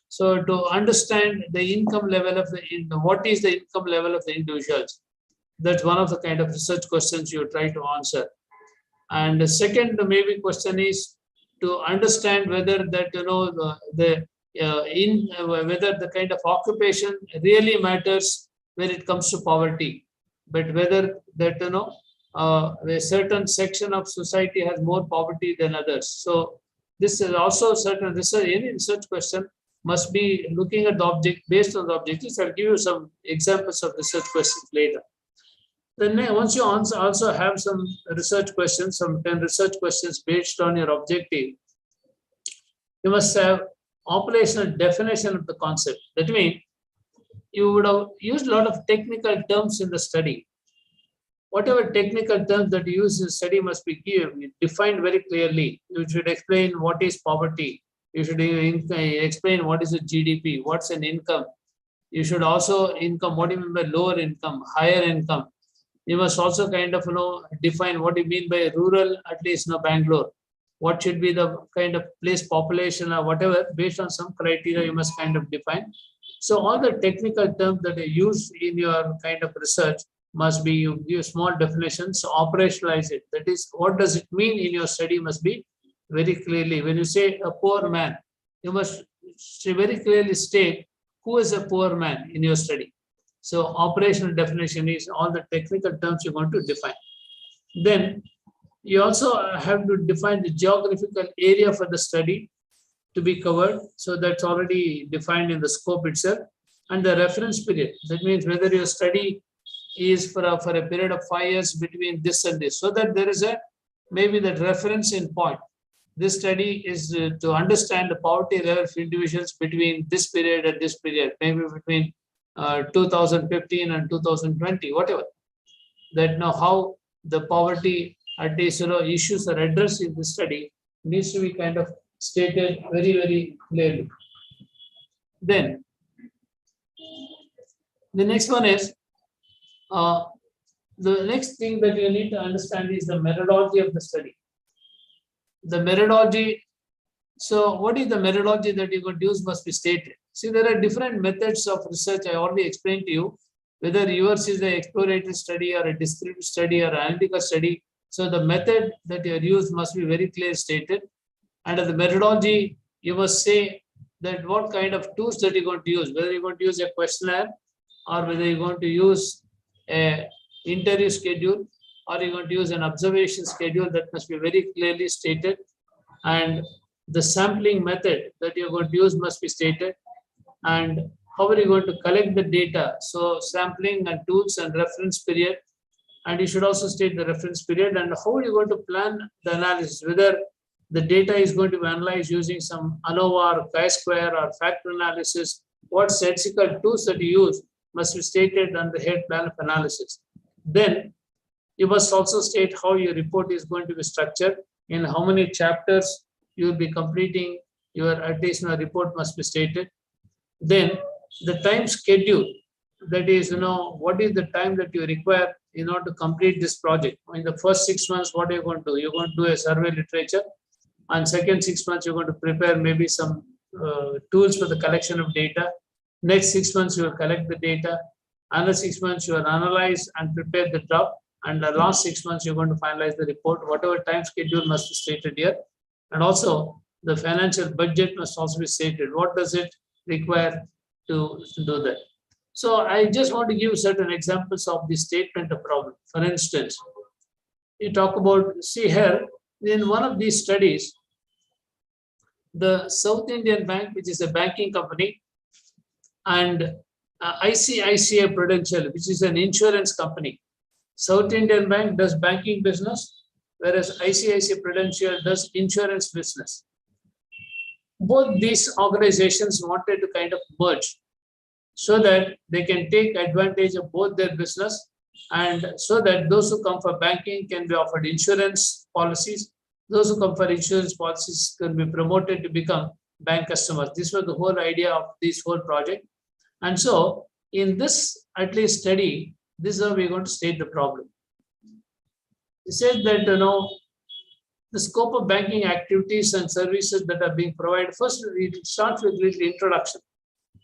So to understand the income level of what is the income level of the individuals, that's one of the kind of research questions you try to answer. And the second maybe question is to understand whether that whether the kind of occupation really matters when it comes to poverty, but whether that a certain section of society has more poverty than others. So this is also certain research. Any research question must be looking at the object based on the objectives. I'll give you some examples of research questions later. Then once you also have some research questions, some 10 research questions based on your objective, you must have operational definition of the concept. That means you would have used a lot of technical terms in the study. Whatever technical terms that you use in the study must be defined very clearly. You should explain what is poverty. You should explain what is a GDP, what's an income. You should also what do you mean by lower income, higher income. You must also kind of define what you mean by rural, at least Bangalore. What should be the kind of place population or whatever, based on some criteria you must kind of define. So all the technical terms that are used in your kind of research must be, you give small definitions, operationalize it. That is, what does it mean in your study must be very clearly. When you say a poor man, you must very clearly state who is a poor man in your study. So operational definition is all the technical terms you want to define. Then you also have to define the geographical area for the study to be covered. So that's already defined in the scope itself. And the reference period. That means whether your study is for a period of 5 years between this and this. So that there is maybe that reference in point. This study is to understand the poverty level of individuals between this period and this period, maybe between 2015 and 2020, whatever. That how the poverty at least issues are addressed in the study needs to be kind of stated very, very clearly. Then the next one is the next thing that you need to understand is the methodology of the study. The methodology. So what is the methodology that you're going to use must be stated. See, there are different methods of research. I already explained to you, whether yours is an exploratory study or a descriptive study or an analytical study. So the method that you use must be very clearly stated. And the methodology, you must say that what kind of tools that you're going to use, whether you're going to use a questionnaire or whether you're going to use an interview schedule or you're going to use an observation schedule, that must be very clearly stated. And the sampling method that you're going to use must be stated. And how are you going to collect the data? So sampling and tools and reference period. And you should also state the reference period and how are you going to plan the analysis, whether the data is going to be analyzed using some ANOVA or chi-square or factor analysis. What statistical tools that you use must be stated on the head plan of analysis. Then you must also state how your report is going to be structured, in how many chapters you will be completing your at least report must be stated. Then the time schedule, that is, what is the time that you require in order to complete this project. In the first 6 months, what are you going to do? You're going to do a survey literature. And second 6 months, you're going to prepare maybe some tools for the collection of data. Next 6 months, you will collect the data. Another 6 months, you will analyze and prepare the draft. And the last 6 months, you're going to finalize the report. Whatever time schedule must be stated here. And also, the financial budget must also be stated. What does it require to do that? So I just want to give certain examples of the statement of problem. For instance, you talk about, see here, in one of these studies, the South Indian Bank, which is a banking company, and ICICI Prudential, which is an insurance company. South Indian Bank does banking business, whereas ICICI Prudential does insurance business. Both these organizations wanted to kind of merge so that they can take advantage of both their business, and so that those who come for banking can be offered insurance policies. Those who come for insurance policies can be promoted to become bank customers. This was the whole idea of this whole project. And so in this at least study, this is how we're going to state the problem. It said that, the scope of banking activities and services that are being provided. First, it starts with little introduction.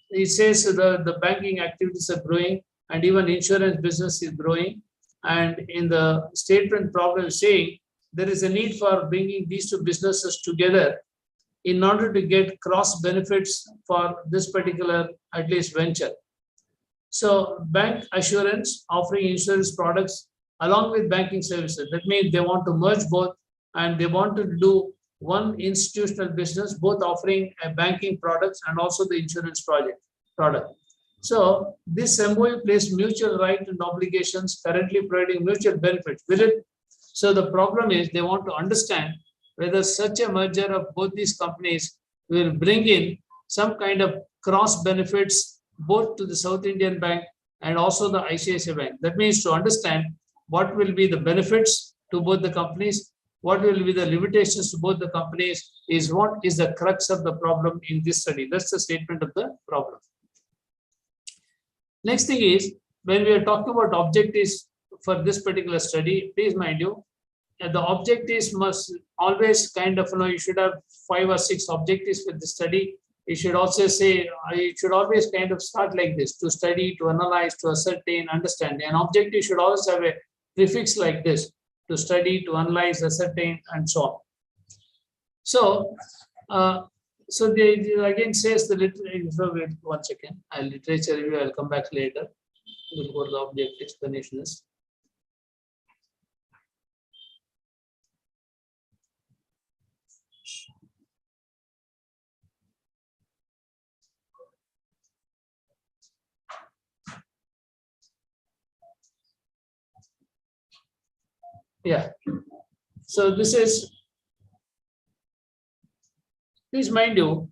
It says the banking activities are growing and even insurance business is growing. And in the statement problem saying there is a need for bringing these two businesses together in order to get cross benefits for this particular at least venture. So bank assurance offering insurance products along with banking services. That means they want to merge both, and they want to do one institutional business, both offering a banking products and also the insurance product. So this MOU places mutual right and obligations, currently providing mutual benefits. Will it? So the problem is they want to understand whether such a merger of both these companies will bring in some kind of cross benefits both to the South Indian Bank and also the ICICI Bank. That means to understand what will be the benefits to both the companies, what will be the limitations to both the companies, is what is the crux of the problem in this study. That's the statement of the problem. Next thing is, when we are talking about objectives for this particular study, please mind you, the objectives must always kind of, you should have 5 or 6 objectives with the study. You should also say, it should always kind of start like this: to study, to analyze, to ascertain, understand. An objective should always have a prefix like this: to study, to analyze, ascertain, and so on. So, so they again says the literature. So wait 1 second. Literature review. I'll come back later. We'll go to the object explanations. Yeah. So this is, please mind you,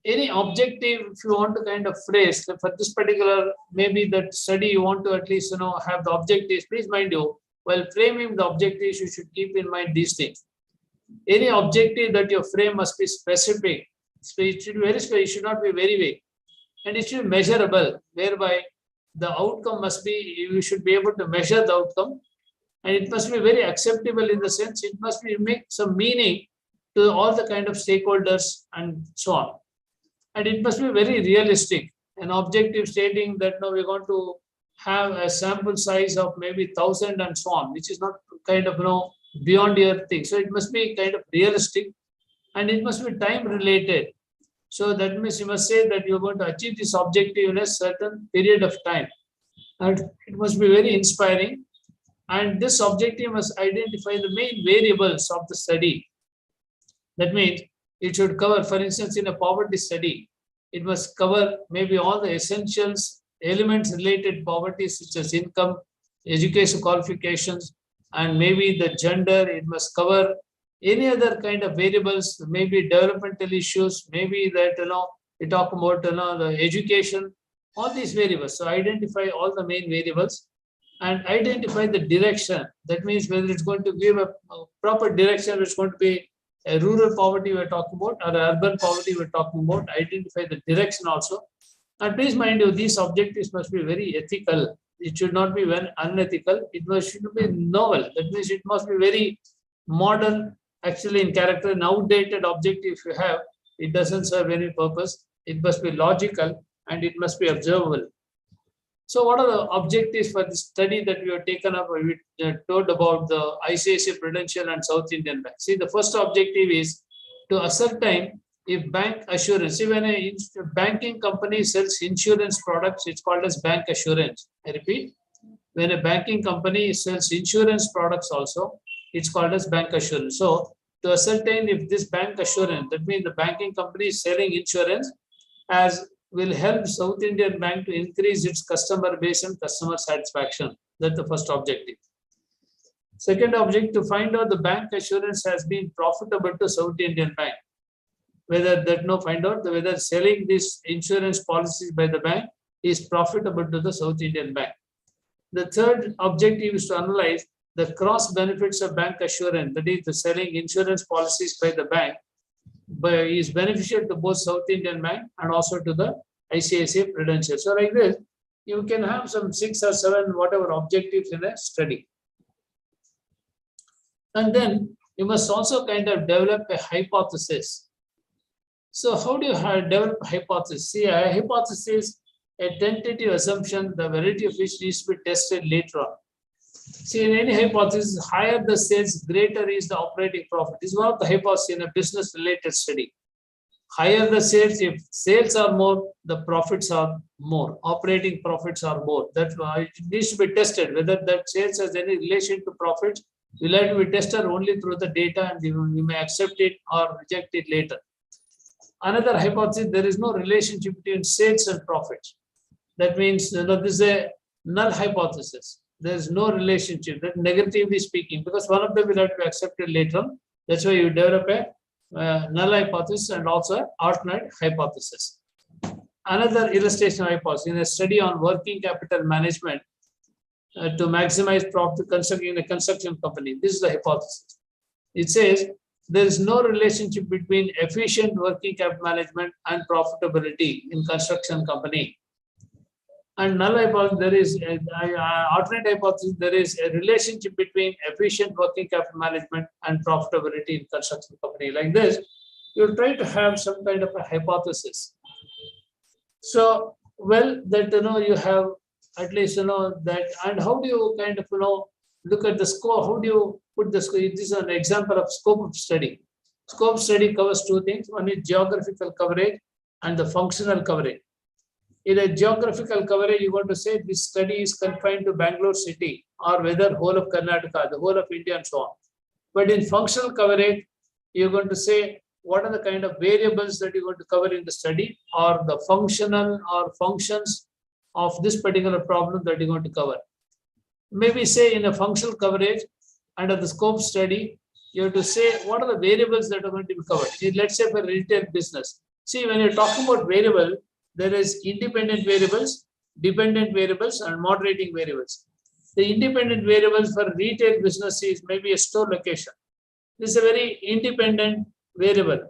any objective, if you want to kind of phrase for this particular, maybe that study you want to at least, have the objectives, please mind you, while framing the objectives, you should keep in mind these things. Any objective that your frame must be specific. It should be very specific, it should not be very vague. And it should be measurable, whereby the outcome must be, you should be able to measure the outcome. And it must be very acceptable in the sense it must be make some meaning to all the kind of stakeholders and so on. And it must be very realistic. An objective stating that no, we're going to have a sample size of maybe 1,000 and so on, which is not kind of beyond your thing. So it must be kind of realistic, and it must be time related. So that means you must say that you're going to achieve this objective in a certain period of time, and it must be very inspiring. And this objective must identify the main variables of the study. That means it should cover, for instance, in a poverty study, it must cover maybe all the essentials, elements related to poverty, such as income, education qualifications, and maybe the gender. It must cover any other kind of variables, maybe developmental issues, maybe that, we talk about, the education, all these variables. So identify all the main variables and identify the direction. That means whether it's going to give a proper direction, it's going to be a rural poverty we're talking about or urban poverty we're talking about. Identify the direction also. And please mind you, these objectives must be very ethical. It should not be unethical. Should be novel. That means it must be very modern, actually in character. An outdated objective if you have, it doesn't serve any purpose. It must be logical and it must be observable. So what are the objectives for the study that we have taken up? We told about the ICICI Prudential and South Indian Bank. See, the first objective is to ascertain if bank assurance, see when a banking company sells insurance products, it's called as bank assurance. I repeat, when a banking company sells insurance products also, it's called as bank assurance. So to ascertain if this bank assurance, that means the banking company is selling insurance, as will help South Indian Bank to increase its customer base and customer satisfaction. That's the first objective. Second objective, to find out the bank assurance has been profitable to South Indian Bank. Whether find out whether selling these insurance policies by the bank is profitable to the South Indian Bank. The third objective is to analyze the cross benefits of bank assurance, that is, the selling insurance policies by the bank is beneficial to both South Indian Bank and also to the ICICI Prudential. So like this, you can have some 6 or 7 whatever objectives in a study. And then you must also kind of develop a hypothesis. So how do you develop a hypothesis? See, a hypothesis, a tentative assumption, the validity of which needs to be tested later on. See, in any hypothesis, higher the sales, greater is the operating profit. This is one of the hypotheses in a business-related study. Higher the sales, if sales are more, the profits are more. Operating profits are more. That's why it needs to be tested. Whether that sales has any relation to profits will have to be tested only through the data, and you may accept it or reject it later. Another hypothesis, there is no relationship between sales and profits. That means this is a null hypothesis. There is no relationship, that negatively speaking, because one of them will have to be accepted later on. That's why you develop a null hypothesis and also an alternate hypothesis. Another illustration hypothesis, in a study on working capital management to maximize profit in a construction company. This is the hypothesis. It says there is no relationship between efficient working capital management and profitability in construction company. And null hypothesis, there is alternate hypothesis, there is a relationship between efficient working capital management and profitability in construction company. Like this, you try to have some kind of a hypothesis. So, well, that you have at least that, and how do you kind of look at the scope? How do you put the scope? This is an example of scope of study. Scope study covers 2 things. One is geographical coverage and the functional coverage. In a geographical coverage, you want to say this study is confined to Bangalore city, or whether whole of Karnataka, the whole of India, and so on. But in functional coverage, you're going to say what are the kind of variables that you're going to cover in the study, or the functional or functions of this particular problem that you're going to cover. Maybe say in a functional coverage, under the scope study, you have to say what are the variables that are going to be covered. Let's say for retail business. See, when you're talking about variable, there is independent variables, dependent variables, and moderating variables. The independent variables for retail business is maybe a store location. This is a very independent variable.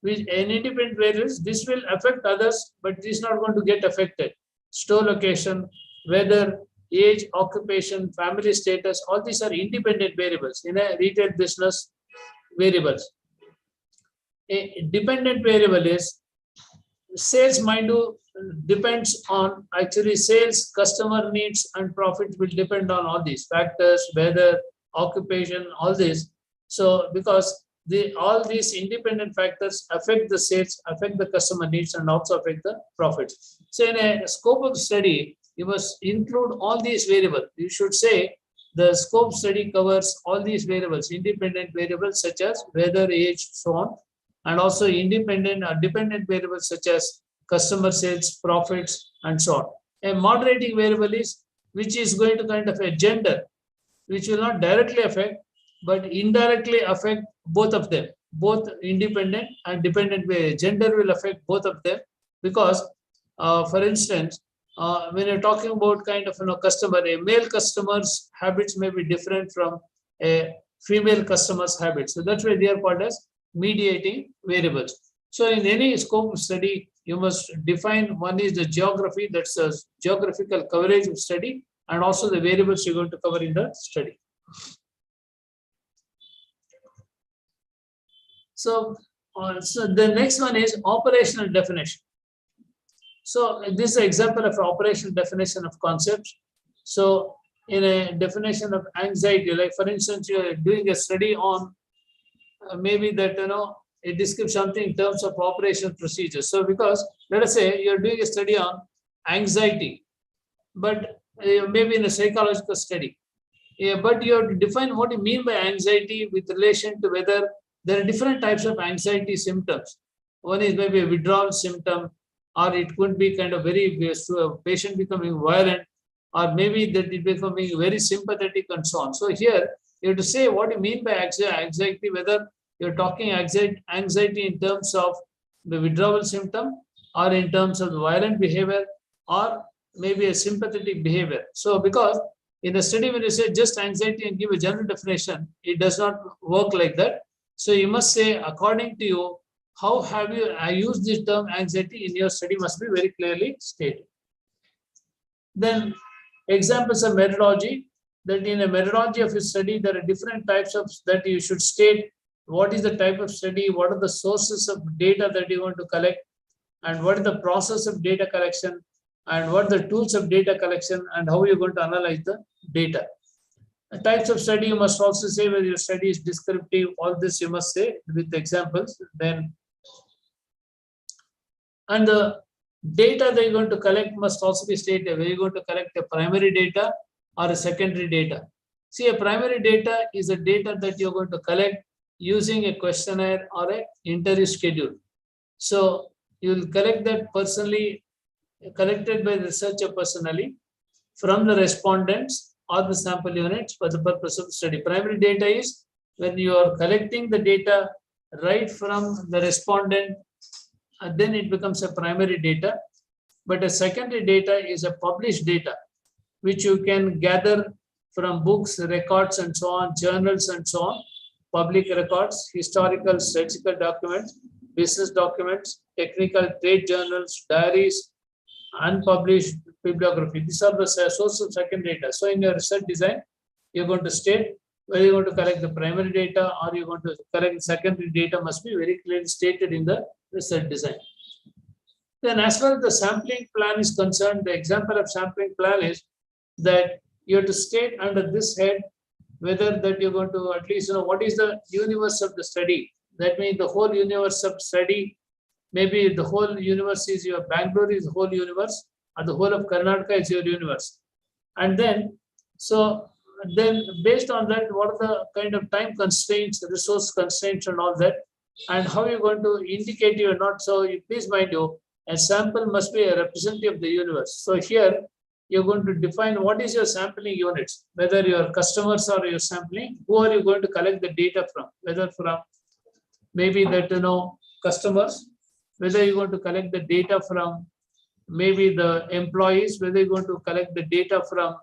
With an independent variables, this will affect others, but this is not going to get affected. Store location, weather, age, occupation, family status, all these are independent variables in a retail business variables. A dependent variable is sales depends on actually sales, customer needs, and profit will depend on all these factors, weather, occupation, all this. So because all these independent factors affect the sales, affect the customer needs, and also affect the profits. So in a scope of study, you must include all these variables. You should say the scope study covers all these variables, independent variables such as weather, age, so on, and also independent or dependent variables such as customer sales, profits, and so on. A moderating variable is which is going to kind of a gender, which will not directly affect, but indirectly affect both of them, both independent and dependent variable. Gender will affect both of them because, for instance, when you're talking about kind of customer, a male customer's habits may be different from a female customer's habits. So that's why they are called as mediating variables. So in any scope of study, you must define one is the geography, that's a geographical coverage of study, and also the variables you're going to cover in the study. So the next one is operational definition. So this is an example of operational definition of concepts. So in a definition of anxiety, like for instance, you're doing a study on maybe that it describes something in terms of operational procedures. So because let us say you're doing a study on anxiety, but maybe in a psychological study, but you have to define what you mean by anxiety with relation to whether there are different types of anxiety symptoms. One is maybe a withdrawal symptom, or it could be kind of very patient becoming violent, or maybe that it becoming very sympathetic and so on. So here you have to say what you mean by anxiety, whether you're talking anxiety in terms of the withdrawal symptom, or in terms of the violent behavior, or maybe a sympathetic behavior. So because in a study, when you say just anxiety and give a general definition, it does not work like that. So you must say, according to you, how have you used this term anxiety in your study must be very clearly stated. Then examples of methodology, that in a methodology of a study, there are different types of that you should state. What is the type of study? What are the sources of data that you want to collect? And what is the process of data collection? And what are the tools of data collection? And how you're going to analyze the data? The types of study, you must also say whether your study is descriptive. All this you must say with examples. Then, and the data that you're going to collect must also be stated. Whether you're going to collect a primary data or a secondary data. See, a primary data is a data that you're going to collect using a questionnaire or an interview schedule. So you will collect that personally, collected by the researcher personally from the respondents or the sample units for the purpose of study. Primary data is when you are collecting the data right from the respondent, and then it becomes a primary data. But a secondary data is a published data, which you can gather from books, records, and so on, journals, and so on, public records, historical, statistical documents, business documents, technical trade journals, diaries, unpublished bibliography. These are the sources of secondary data. So in your research design, you're going to state whether you're going to collect the primary data or you're going to collect the secondary data must be very clearly stated in the research design. Then as far as the sampling plan is concerned, the example of sampling plan is that you have to state under this head whether that you're going to at least know what is the universe of the study. That means the whole universe of study. Maybe the whole universe is your Bangalore is the whole universe, or the whole of Karnataka is your universe. And then, so then based on that, what are the kind of time constraints, resource constraints and all that, and how you're going to indicate you or not. So please mind you, a sample must be a representative of the universe. So here, you're going to define what is your sampling units, whether your customers or your sampling, who are you going to collect the data from, whether from maybe that, customers, whether you're going to collect the data from maybe the employees, whether you're going to collect the data from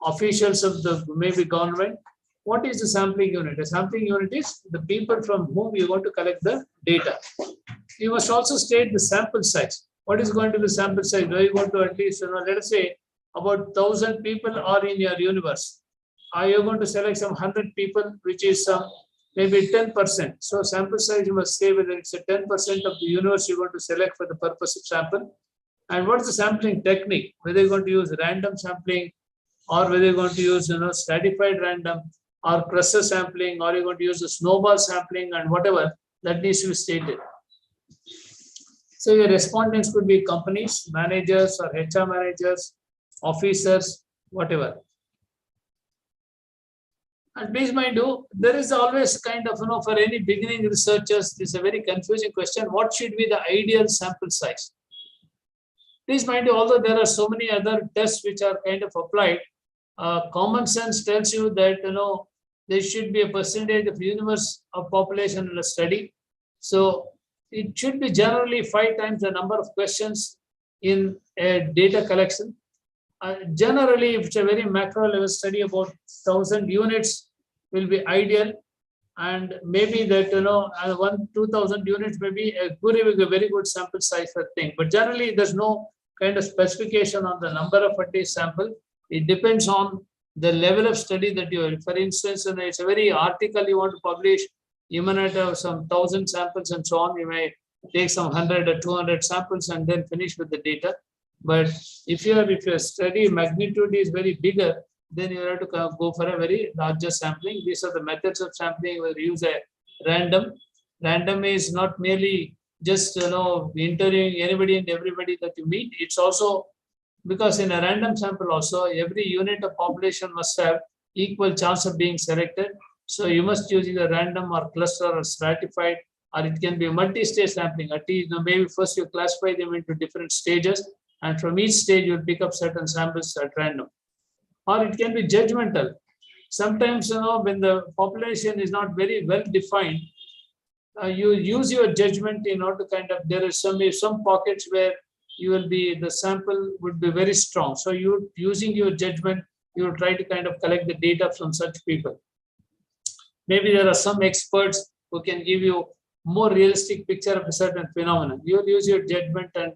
officials of the maybe government. What is the sampling unit? A sampling unit is the people from whom you want to collect the data. You must also state the sample size. What is going to be sample size? Where you want to at least, let us say about 1,000 people are in your universe. Are you going to select some 100 people, which is some maybe 10%. So sample size, you must say whether it's a 10% of the universe you want to select for the purpose of sample. And what is the sampling technique? Whether you're going to use random sampling, or whether you're going to use stratified random, or cluster sampling, or you're going to use the snowball sampling, and whatever that needs to be stated. So your respondents could be companies, managers, or HR managers, officers, whatever. And please mind you, there is always kind of, for any beginning researchers, this is a very confusing question. What should be the ideal sample size? Please mind you, although there are so many other tests which are kind of applied, common sense tells you that, there should be a percentage of universe of population in a study. So it should be generally 5 times the number of questions in a data collection. Generally, if it's a very macro level study, about 1,000 units will be ideal, and maybe that 2,000 units may be a very good sample size for thing. But generally, there's no kind of specification on the number of a sample. It depends on the level of study that you are. For instance, it's a very article you want to publish. You may not have some 1,000 samples and so on. You may take some 100 or 200 samples and then finish with the data. But if your study magnitude is very bigger, then you have to go for a very larger sampling. These are the methods of sampling where you use a random, Random is not merely just interviewing anybody and everybody that you meet. It's also because in a random sample also every unit of population must have equal chance of being selected. So you must use either random or cluster or stratified, or it can be multi-stage sampling. At least maybe first you classify them into different stages, and from each stage you'll pick up certain samples at random. Or it can be judgmental. Sometimes when the population is not very well defined, you use your judgment in order to kind of, there is some pockets where you will be, the sample would be very strong. So you using your judgment, you will try to kind of collect the data from such people. Maybe there are some experts who can give you more realistic picture of a certain phenomenon. You will use your judgment and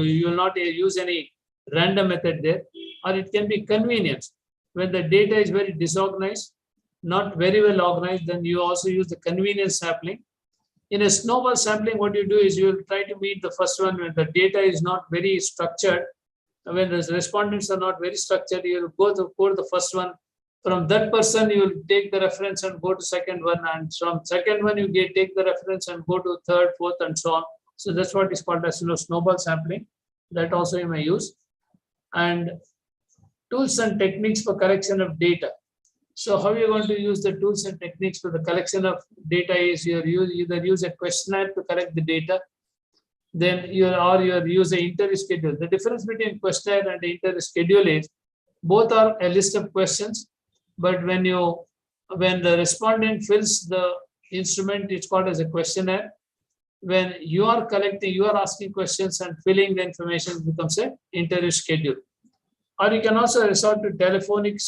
you will not use any random method there. Or it can be convenience. When the data is very disorganized, not very well organized, then you also use the convenience sampling. In a snowball sampling, what you do is you will try to meet the first one when the data is not very structured. When the respondents are not very structured, you will go to the first one. From that person, you will take the reference and go to second one. And from second one, you take the reference and go to third, fourth, and so on. So that's what is called as snowball sampling. That also you may use. And tools and techniques for collection of data. So how you're going to use the tools and techniques for the collection of data is you either use a questionnaire to collect the data, then you use an interview schedule. The difference between questionnaire and interview schedule is both are a list of questions, but when the respondent fills the instrument, it's called as a questionnaire. When you are collecting, you are asking questions and filling the information, becomes an interview schedule. Or you can also resort to telephonic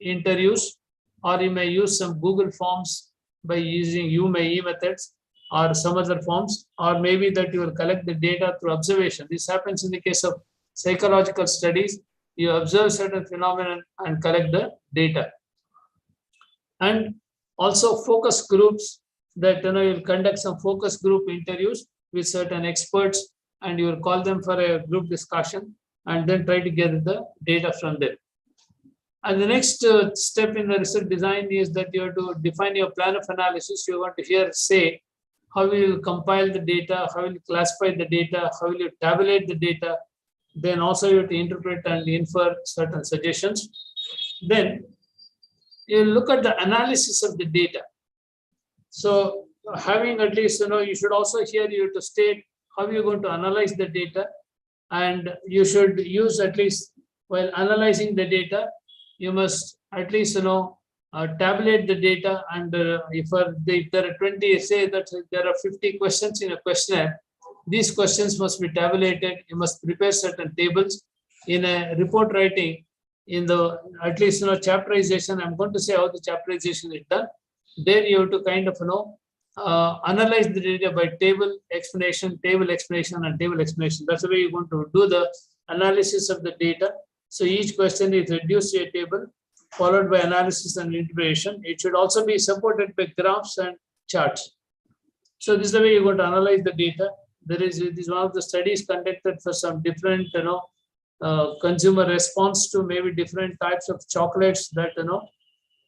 interviews, or you may use some Google Forms by using UMAE methods or some other forms, or maybe that you will collect the data through observation. This happens in the case of psychological studies. You observe certain phenomena and collect the data. And also focus groups, that you'll conduct some focus group interviews with certain experts, and you will call them for a group discussion and then try to get the data from them. And the next step in the research design is that you have to define your plan of analysis. You want to here say how will you compile the data, how will you classify the data, how will you tabulate the data. Then also you have to interpret and infer certain suggestions. Then you look at the analysis of the data. So having at least, you should also here you have to state how you're going to analyze the data, and you should use at least, while analyzing the data, you must at least tabulate the data. And if there are 20, say that there are 50 questions in a questionnaire, these questions must be tabulated. You must prepare certain tables. In a report writing, in the at least chapterization, I'm going to say how the chapterization is done. There you have to kind of analyze the data by table explanation, and table explanation. That's the way you're going to do the analysis of the data. So each question is reduced to a table, followed by analysis and interpretation. It should also be supported by graphs and charts. So this is the way you're going to analyze the data. This is one of the studies conducted for some different consumer response to maybe different types of chocolates, that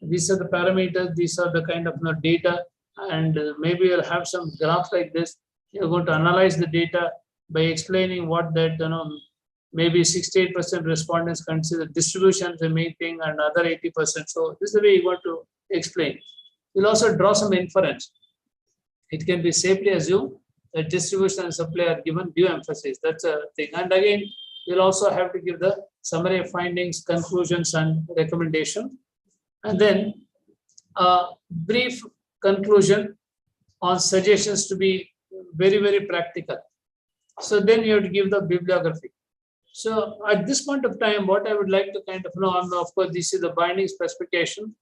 these are the parameters, these are the kind of data, and maybe you'll have some graph like this. You're going to analyze the data by explaining what that maybe 68% respondents consider distribution the main thing, and other 80%. So this is the way you want to explain. You'll also draw some inference. It can be safely assumed that distribution and supply are given due emphasis. That's a thing. And again, you'll also have to give the summary of findings, conclusions, and recommendation. And then a brief conclusion on suggestions to be very, very practical. So then you have to give the bibliography. So at this point of time, what I would like to kind of know, of course, this is the binding specification,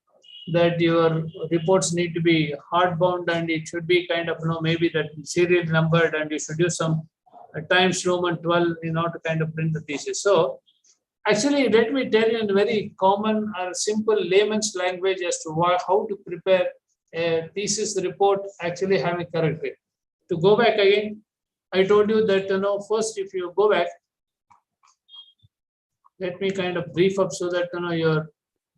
that your reports need to be hardbound, and it should be kind of maybe that serial numbered, and you should use some times Roman 12 in order to kind of print the thesis. So actually, let me tell you in a very common or simple layman's language as to how to prepare a thesis report actually having correct way. To go back again, I told you that first, if you go back, let me kind of brief up so that your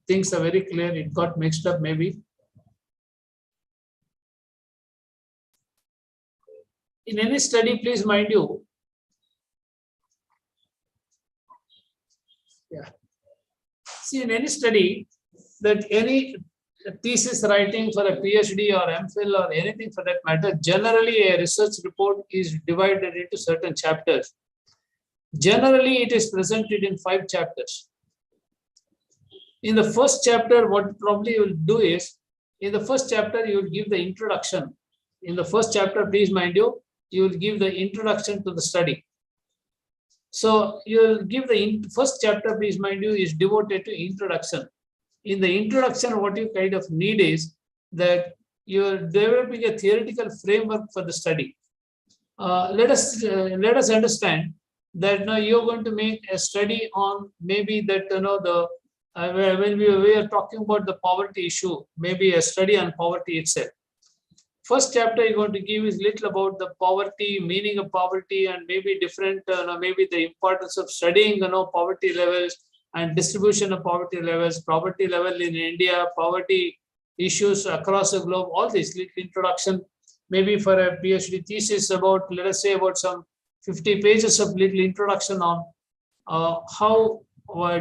things are very clear. It got mixed up maybe. in any study, please mind you, see in any study that any thesis writing for a PhD or MPhil or anything for that matter, generally a research report is divided into certain chapters. Generally, it is presented in 5 chapters. In the first chapter, what probably you will do is, in the first chapter, you will give the introduction. In the first chapter, please mind you, you will give the introduction to the study. So you will give the first chapter, please mind you, is devoted to introduction. In the introduction, what you kind of need is that you are developing a theoretical framework for the study. Let us understand that now you're going to make a study on maybe that when we are talking about the poverty issue, maybe a study on poverty itself. First chapter you're going to give is little about the poverty, meaning of poverty, and maybe different, maybe the importance of studying, poverty levels and distribution of poverty levels, poverty level in India, poverty issues across the globe, all this little introduction, maybe for a PhD thesis about, let us say about some 50 pages of little introduction on how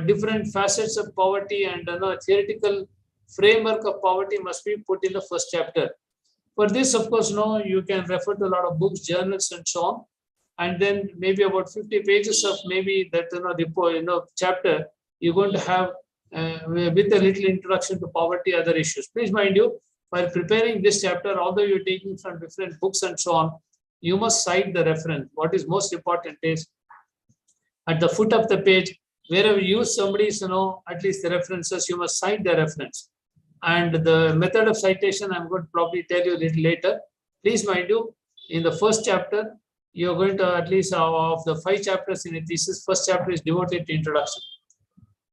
different facets of poverty and theoretical framework of poverty must be put in the first chapter. For this, of course, you can refer to a lot of books, journals, and so on. And then maybe about 50 pages of maybe that chapter you're going to have with a little introduction to poverty, other issues. Please mind you, while preparing this chapter, although you're taking from different books and so on, you must cite the reference. What is most important is at the foot of the page, wherever you use somebody's, at least the references, you must cite the reference. And the method of citation, I'm going to probably tell you a little later. Please mind you, in the first chapter, you're going to, at least of the 5 chapters in a thesis, first chapter is devoted to introduction.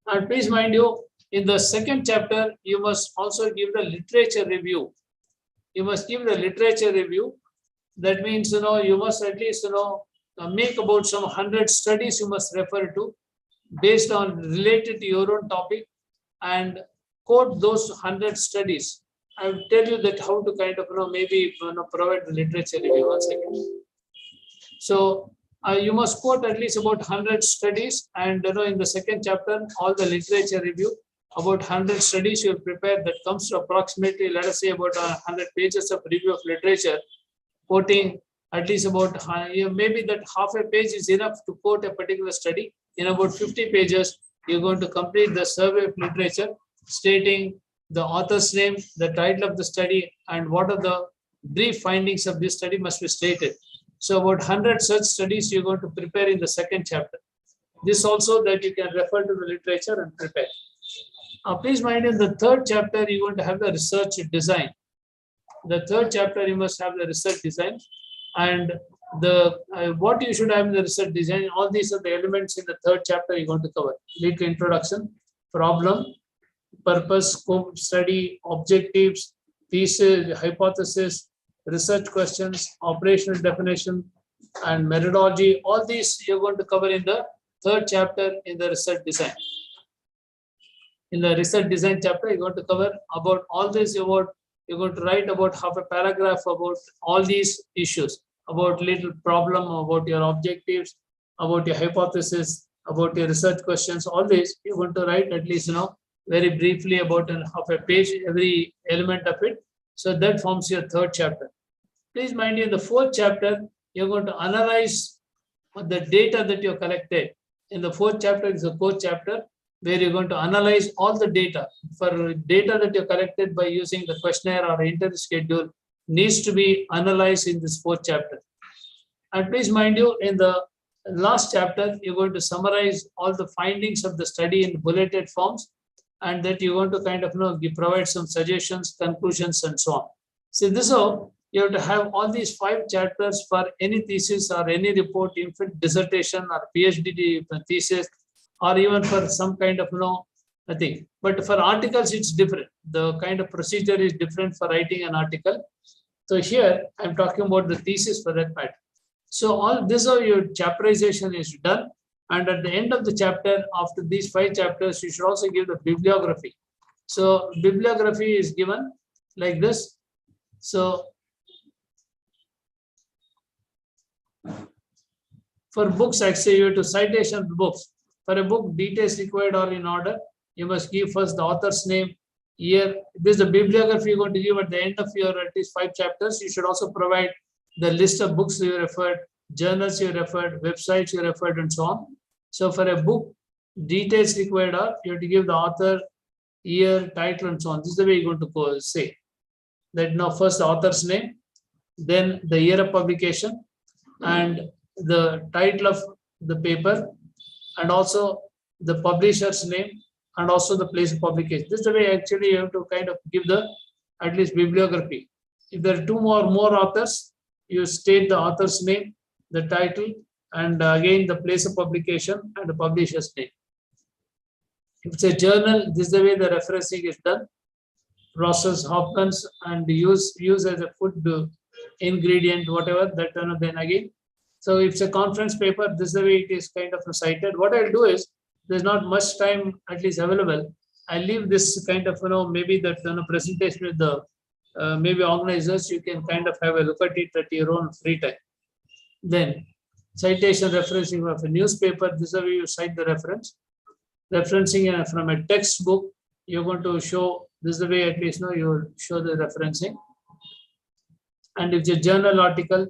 And please mind you, in the second chapter, you must also give the literature review. You must give the literature review. That means, you must at least, make about some 100 studies you must refer to based on related to your own topic and quote those 100 studies. I will tell you that how to kind of, maybe provide the literature review. 1 second. So you must quote at least about 100 studies, and in the second chapter, all the literature review, about 100 studies you will prepare, that comes to approximately, let us say, about 100 pages of review of literature, quoting at least about, maybe that half a page is enough to quote a particular study. In about 50 pages, you're going to complete the survey of literature, stating the author's name, the title of the study, and what are the brief findings of this study must be stated. So about 100 such studies you're going to prepare in the second chapter. This also that you can refer to the literature and prepare. Please mind, in the third chapter, you're going to have the research design. The third chapter, you must have the research design. And the what you should have in the research design, all these are the elements in the third chapter you're going to cover. Little introduction, problem, purpose, scope, study, objectives, thesis, hypothesis, research questions, operational definition, and methodology. All these you're going to cover in the third chapter in the research design. In the research design chapter, you're going to cover about all this. You're going to write about half a paragraph about all these issues, about little problem, about your objectives, about your hypothesis, about your research questions. All this you're going to write at least very briefly about half a page, every element of it. So that forms your third chapter. Please mind you, in the fourth chapter, you're going to analyze the data that you collected. In the fourth chapter is the fourth chapter, where you're going to analyze all the data. For data that you collected by using the questionnaire or interview schedule needs to be analyzed in this fourth chapter. And please mind you, in the last chapter, you're going to summarize all the findings of the study in bulleted forms, and that you're going to kind of provide some suggestions, conclusions, and so on. So this is how you have to have all these 5 chapters for any thesis or any report, infant dissertation or PhD thesis, or even for some kind of thing. But for articles, it's different. The kind of procedure is different for writing an article. So here I'm talking about the thesis for that matter. So all this how your chapterization is done. And at the end of the chapter, after these 5 chapters, you should also give the bibliography. So bibliography is given like this. So For books, actually, you have to citation books. For a book, details required are in order. You must give first the author's name, year. This is the bibliography you're going to give at the end of your at least 5 chapters. You should also provide the list of books you referred, journals you referred, websites you referred, and so on. So for a book, details required are, you have to give the author, year, title, and so on. This is the way you're going to go, say that now first the author's name, then the year of publication, and the title of the paper, and also the publisher's name, and also the place of publication. This is the way actually you have to kind of give the at least bibliography. If there are 2 or more authors, you state the author's name, the title, and again the place of publication and the publisher's name. If it's a journal, this is the way the referencing is done. Process, Hopkins, and use as a food ingredient, whatever, that then again. So if it's a conference paper, this is the way it is kind of cited. What I'll do is, there's not much time at least available. I'll leave this kind of, maybe that presentation with the maybe organizers. You can kind of have a look at it at your own free time. Then citation referencing of a newspaper, this is the way you cite the reference. Referencing from a textbook, you're going to show, this is the way at least you will show the referencing. And if it's a journal article,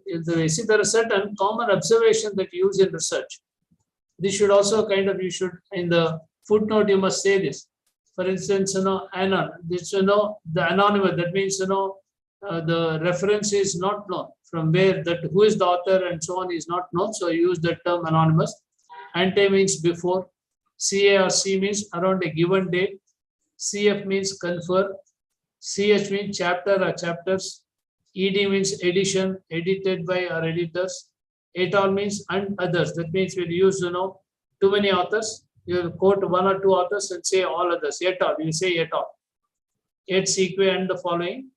see there are certain common observations that you use in research. This should also kind of, you should, in the footnote, you must say this. For instance, anon, this, the anonymous, that means, the reference is not known. From where, that who is the author and so on is not known. So you use the term anonymous. Ante means before. CA or C means around a given date. CF means confer. CH means chapter or chapters. ED means edition, edited by or editors. Et al means and others. That means we'll use, too many authors. You'll quote 1 or 2 authors and say all others. Et al. You say et al. Et seque and the following.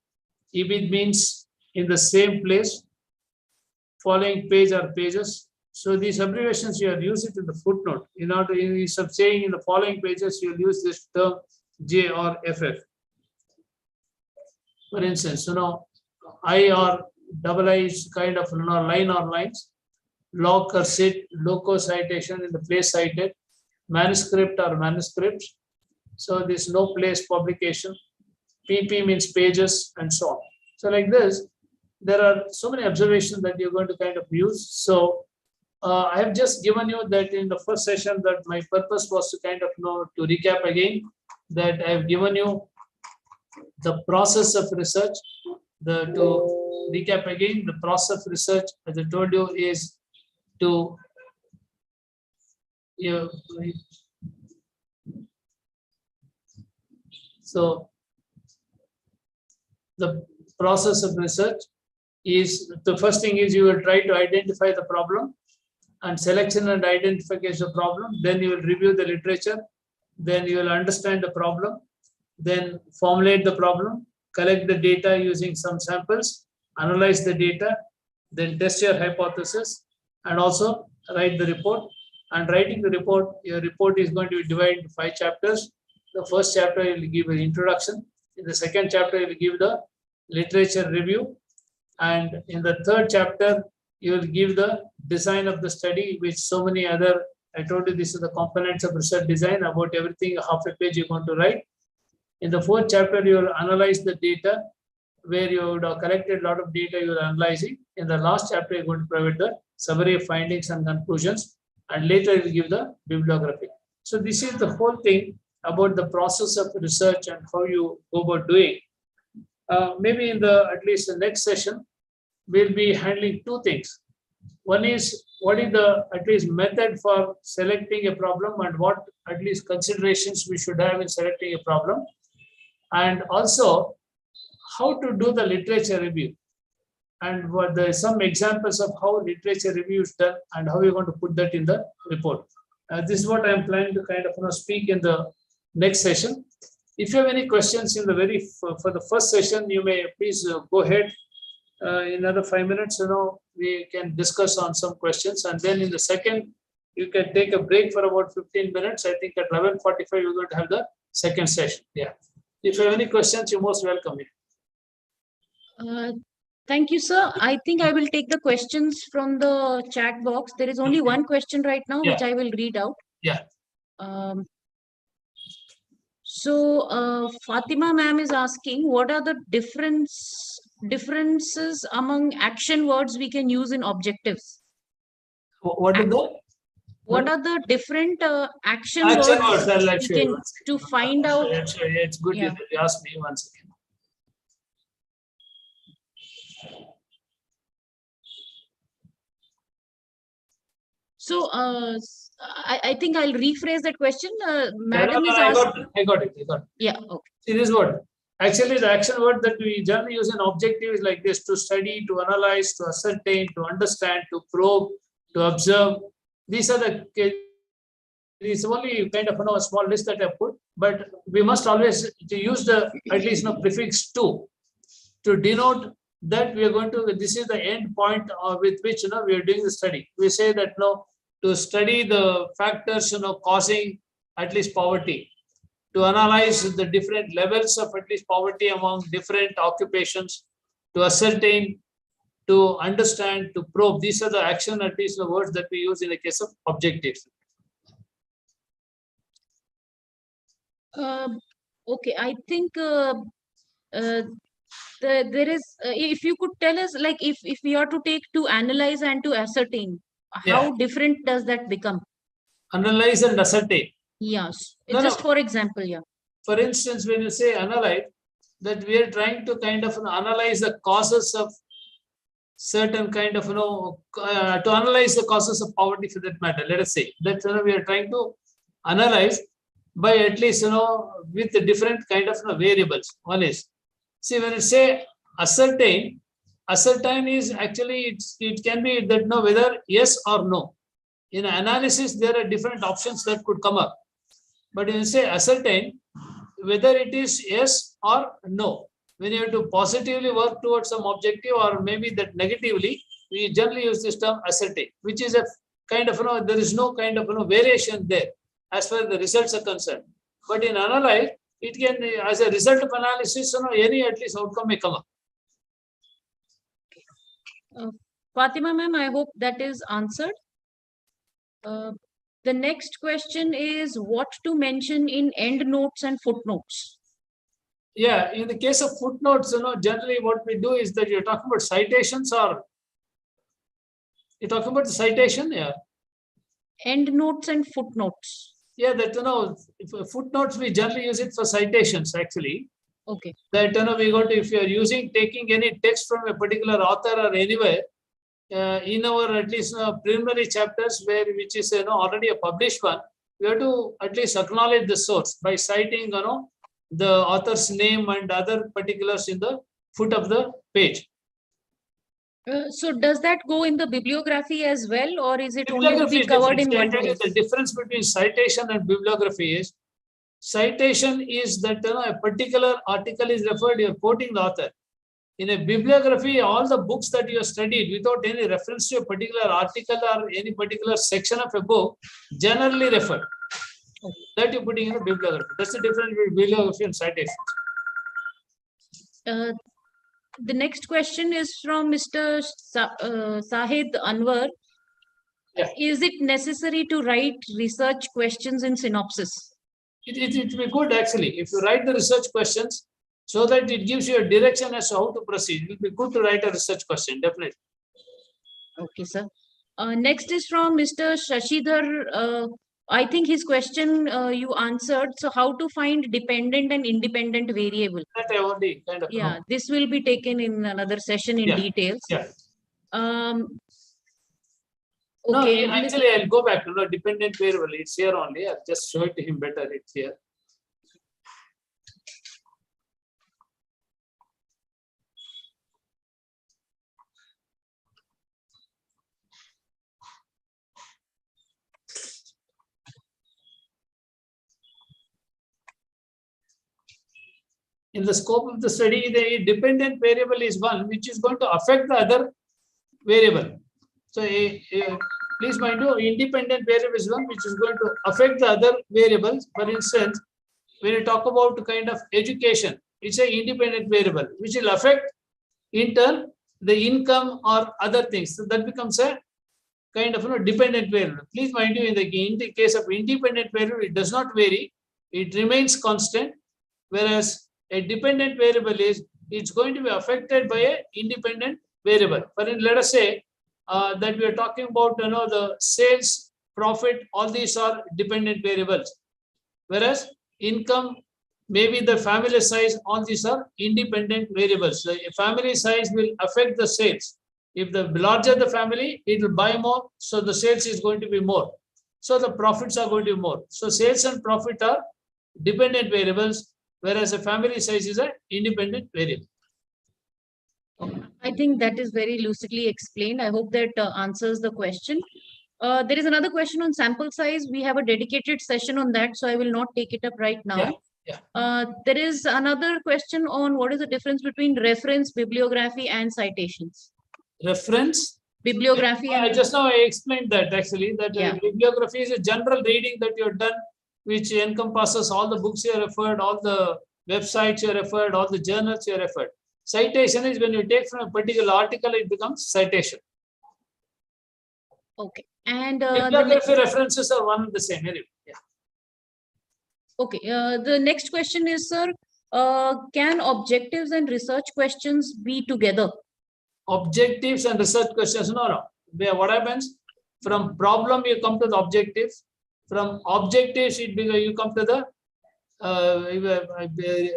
Ibid means in the same place. Following page or pages. So these abbreviations you are use it in the footnote. In order, instead of saying in the following pages, you'll use this term J or FF. For instance, I or double I is kind of line or lines. Loc or sit, loco citation in the place cited. Manuscript or manuscripts. So this no place publication. PP means pages and so on. So like this, there are so many observations that you're going to kind of use. So I have just given you that in the first session that my purpose was to kind of to recap again that I have given you the process of research. To recap again, the process of research, as I told you, is to so the process of research is, the first thing is you will try to identify the problem, and selection and identification of the problem. Then you will review the literature. Then you will understand the problem. Then formulate the problem, collect the data using some samples, analyze the data, then test your hypothesis, and also write the report. And writing the report, your report is going to be divided into 5 chapters. The first chapter you will give an introduction. In the second chapter, you will give the literature review. And in the third chapter, you will give the design of the study, which so many other, I told you this is the components of research design, about everything, half a page you're going to write. In the fourth chapter, you will analyze the data, where you would have collected a lot of data you are analyzing. In the last chapter, you're going to provide the summary of findings and conclusions, and later you will give the bibliography. So this is the whole thing about the process of research and how you go about doing. Maybe in the at least the next session, we'll be handling 2 things. One is what is the at least method for selecting a problem, and what at least considerations we should have in selecting a problem, and also how to do the literature review, and what some examples of how literature review is done and how you're going to put that in the report. This is what I'm planning to kind of speak in the next session. If you have any questions in the for the first session, you may please go ahead. In another 5 minutes, we can discuss on some questions, and then in the second, you can take a break for about 15 minutes. I think at 11:45 we're going to have the second session. Yeah. If you have any questions, you're most welcome. Thank you, sir. I think I will take the questions from the chat box. There is only one question right now, which I will read out. Yeah. Fatima ma'am is asking, what are the differences among action words we can use in objectives? What is that? What are the different action Action words words, I'll we actually can to find out? It's good Yeah. you asked me once again. So I think I'll rephrase that question. Madam is I asking. got it. Yeah. Okay. See this word. Actually, the action word that we generally use in objective is like this: to study, to analyze, to ascertain, to understand, to probe, to observe. These are the. It's only kind of a small list that I put, but we must always use the at least prefix to denote that we are going to. This is the end point with which we are doing the study. We say that to study the factors causing at least poverty, to analyze the different levels of at least poverty among different occupations, to ascertain, to understand, to probe. These are the action at least the words that we use in the case of objectives. Okay, I think there is. If you could tell us, like, if we are to take to analyze and to ascertain, how different does that become? Analyze and ascertain. Yes, just for example, yeah. For instance, when you say analyze, that we are trying to kind of analyze the causes of certain kind of to analyze the causes of poverty for that matter. Let us say that we are trying to analyze by at least with the different kind of variables. One is, see, when you say ascertain is actually it can be that whether yes or no. In analysis, there are different options that could come up. But when you say ascertain, whether it is yes or no. When you have to positively work towards some objective, or maybe that negatively, we generally use this term ascertain, which is a kind of there is no kind of variation there as far as the results are concerned. But in analyze, it can, as a result of analysis, any at least outcome may come up. Fatima ma'am, I hope that is answered. The next question is what to mention in end notes and footnotes. Yeah, in the case of footnotes, generally what we do is that you're talking about citations, or you're talking about the citation, yeah. End notes and footnotes. Yeah, that footnotes we generally use it for citations actually. Okay. That we're going to, if you are taking any text from a particular author or anywhere, in our at least preliminary chapters which is already a published one, we have to at least acknowledge the source by citing the author's name and other particulars in the foot of the page. So does that go in the bibliography as well, or is it only to be covered in one place? The difference between citation and bibliography is, citation is that a particular article is referred, you're quoting the author. In a bibliography, all the books that you have studied without any reference to a particular article or any particular section of a book, generally referred. That you're putting in a bibliography. That's the difference between bibliography and citation. The next question is from Mr. Sahid Anwar. Yeah. Is it necessary to write research questions in Synopsis? It will be good actually. If you write the research questions, so that it gives you a direction as to how to proceed. It will be good to write a research question, definitely. Okay, sir. Next is from Mr. Shashidhar. I think his question you answered. So how to find dependent and independent variable? That I already kind of know. This will be taken in another session in details. Yeah. Okay. No, actually, I'll go back to the dependent variable. It's here only. I'll just show it to him better. It's here. In the scope of the study, the dependent variable is one which is going to affect the other variable. So please mind you, independent variable is one which is going to affect the other variables. For instance, when you talk about kind of education, it's an independent variable which will affect in turn the income or other things. So that becomes a kind of dependent variable. Please mind you, in the case of independent variable, it does not vary. It remains constant. Whereas a dependent variable is, it's going to be affected by a independent variable. But let us say that we are talking about the sales, profit, all these are dependent variables. Whereas income, maybe the family size, all these are independent variables. So a family size will affect the sales. If the larger the family, it will buy more, so the sales is going to be more. So the profits are going to be more. So sales and profit are dependent variables, whereas a family size is an independent variable. I think that is very lucidly explained. I hope that answers the question. There is another question on sample size. We have a dedicated session on that, so I will not take it up right now. There is another question on what is the difference between reference, bibliography, and citations. Reference? Bibliography. I just now I explained that actually, that bibliography is a general reading that you have done, which encompasses all the books you have referred, all the websites you have referred, all the journals you have referred. Citation is when you take from a particular article, it becomes citation. Okay. And bibliography references are one and the same. Anyway. Yeah. Okay. The next question is, sir, can objectives and research questions be together? Objectives and research questions, no. What happens? From problem you come to the objectives. From objectives you come to the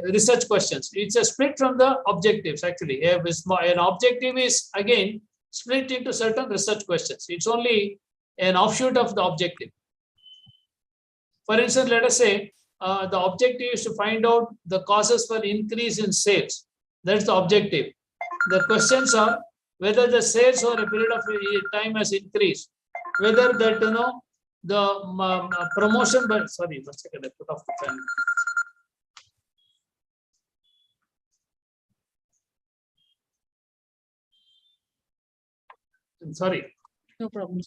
research questions. It's a split from the objectives actually. An objective is again split into certain research questions. It's only an offshoot of the objective. For instance, let us say the objective is to find out the causes for increase in sales. That's the objective. The questions are whether the sales over a period of time has increased, whether that the promotion. But sorry, 1 second, I put off the fan. I'm sorry. No problem.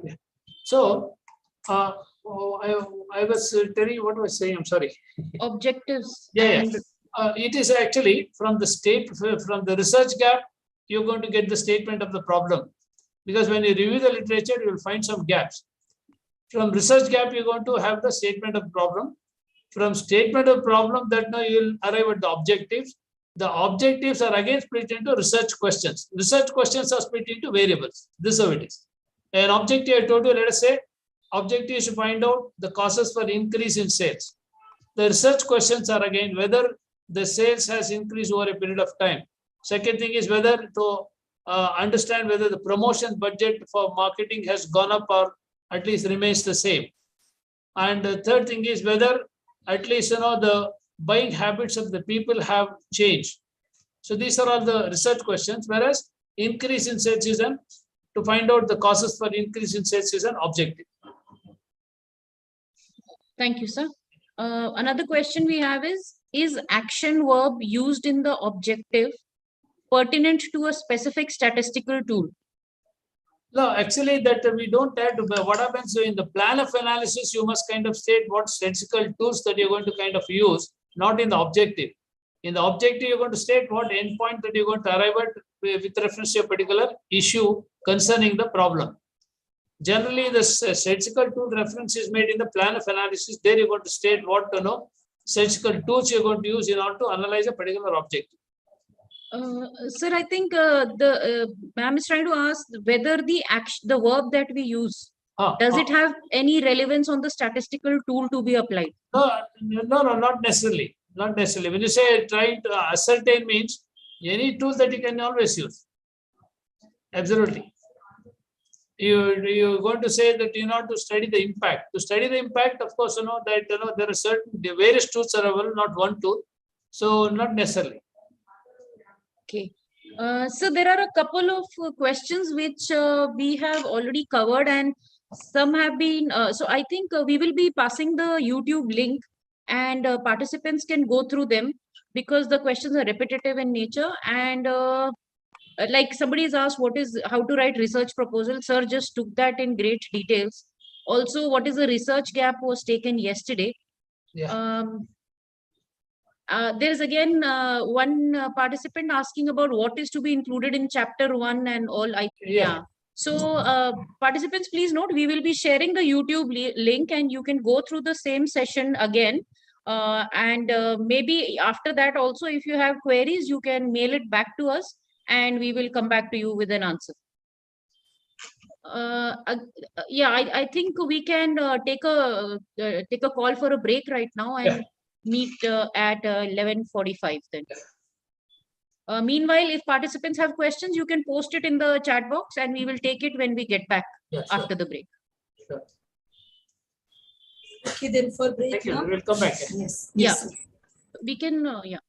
Yeah. So, I was telling you what I was saying. I'm sorry. Objectives. Yeah. It is actually from the research gap, you're going to get the statement of the problem. Because when you review the literature, you will find some gaps. From research gap, you're going to have the statement of problem. From statement of problem, that now you will arrive at the objectives. The objectives are again split into research questions. Research questions are split into variables. This is how it is. An objective, I told you, let us say, objective is to find out the causes for increase in sales. The research questions are again whether the sales has increased over a period of time. Second thing is whether to understand whether the promotion budget for marketing has gone up or at least remains the same. And the third thing is whether at least the buying habits of the people have changed. So these are all the research questions, whereas increase in sales is to find out the causes for increase in sales is an objective. Thank you, sir. Another question we have is action verb used in the objective pertinent to a specific statistical tool? No, actually that we don't have to. What happens in the plan of analysis, you must kind of state what statistical tools that you're going to kind of use, not in the objective. In the objective, you're going to state what endpoint that you're going to arrive at with reference to a particular issue concerning the problem. Generally, the statistical tool reference is made in the plan of analysis. There you're going to state what statistical tools you're going to use in order to analyze a particular objective. Sir, I think ma'am is trying to ask whether the verb that we use, does it have any relevance on the statistical tool to be applied? No, not necessarily. Not necessarily. When you say trying to ascertain means any tool that you can always use. Absolutely. You're going to say that you know to study the impact. To study the impact, of course, that there are certain various tools are available, not one tool. So not necessarily. Okay. So there are a couple of questions which we have already covered, and some have been. So I think we will be passing the YouTube link, and participants can go through them because the questions are repetitive in nature. And like somebody has asked, how to write research proposal? Sir just took that in great details. Also, what is the research gap was taken yesterday. Yeah. There's again one participant asking about what is to be included in chapter 1 and all. Yeah. So participants, please note, we will be sharing the YouTube link and you can go through the same session again. And maybe after that also, if you have queries, you can mail it back to us and we will come back to you with an answer. Yeah, I think we can take a call for a break right now and meet at 11:45 then. Meanwhile, if participants have questions, you can post it in the chat box and we will take it when we get back after the break. Sure. Okay, then for break Thank you. now. We will come back. Yes. Yeah. Yes. We can, yeah.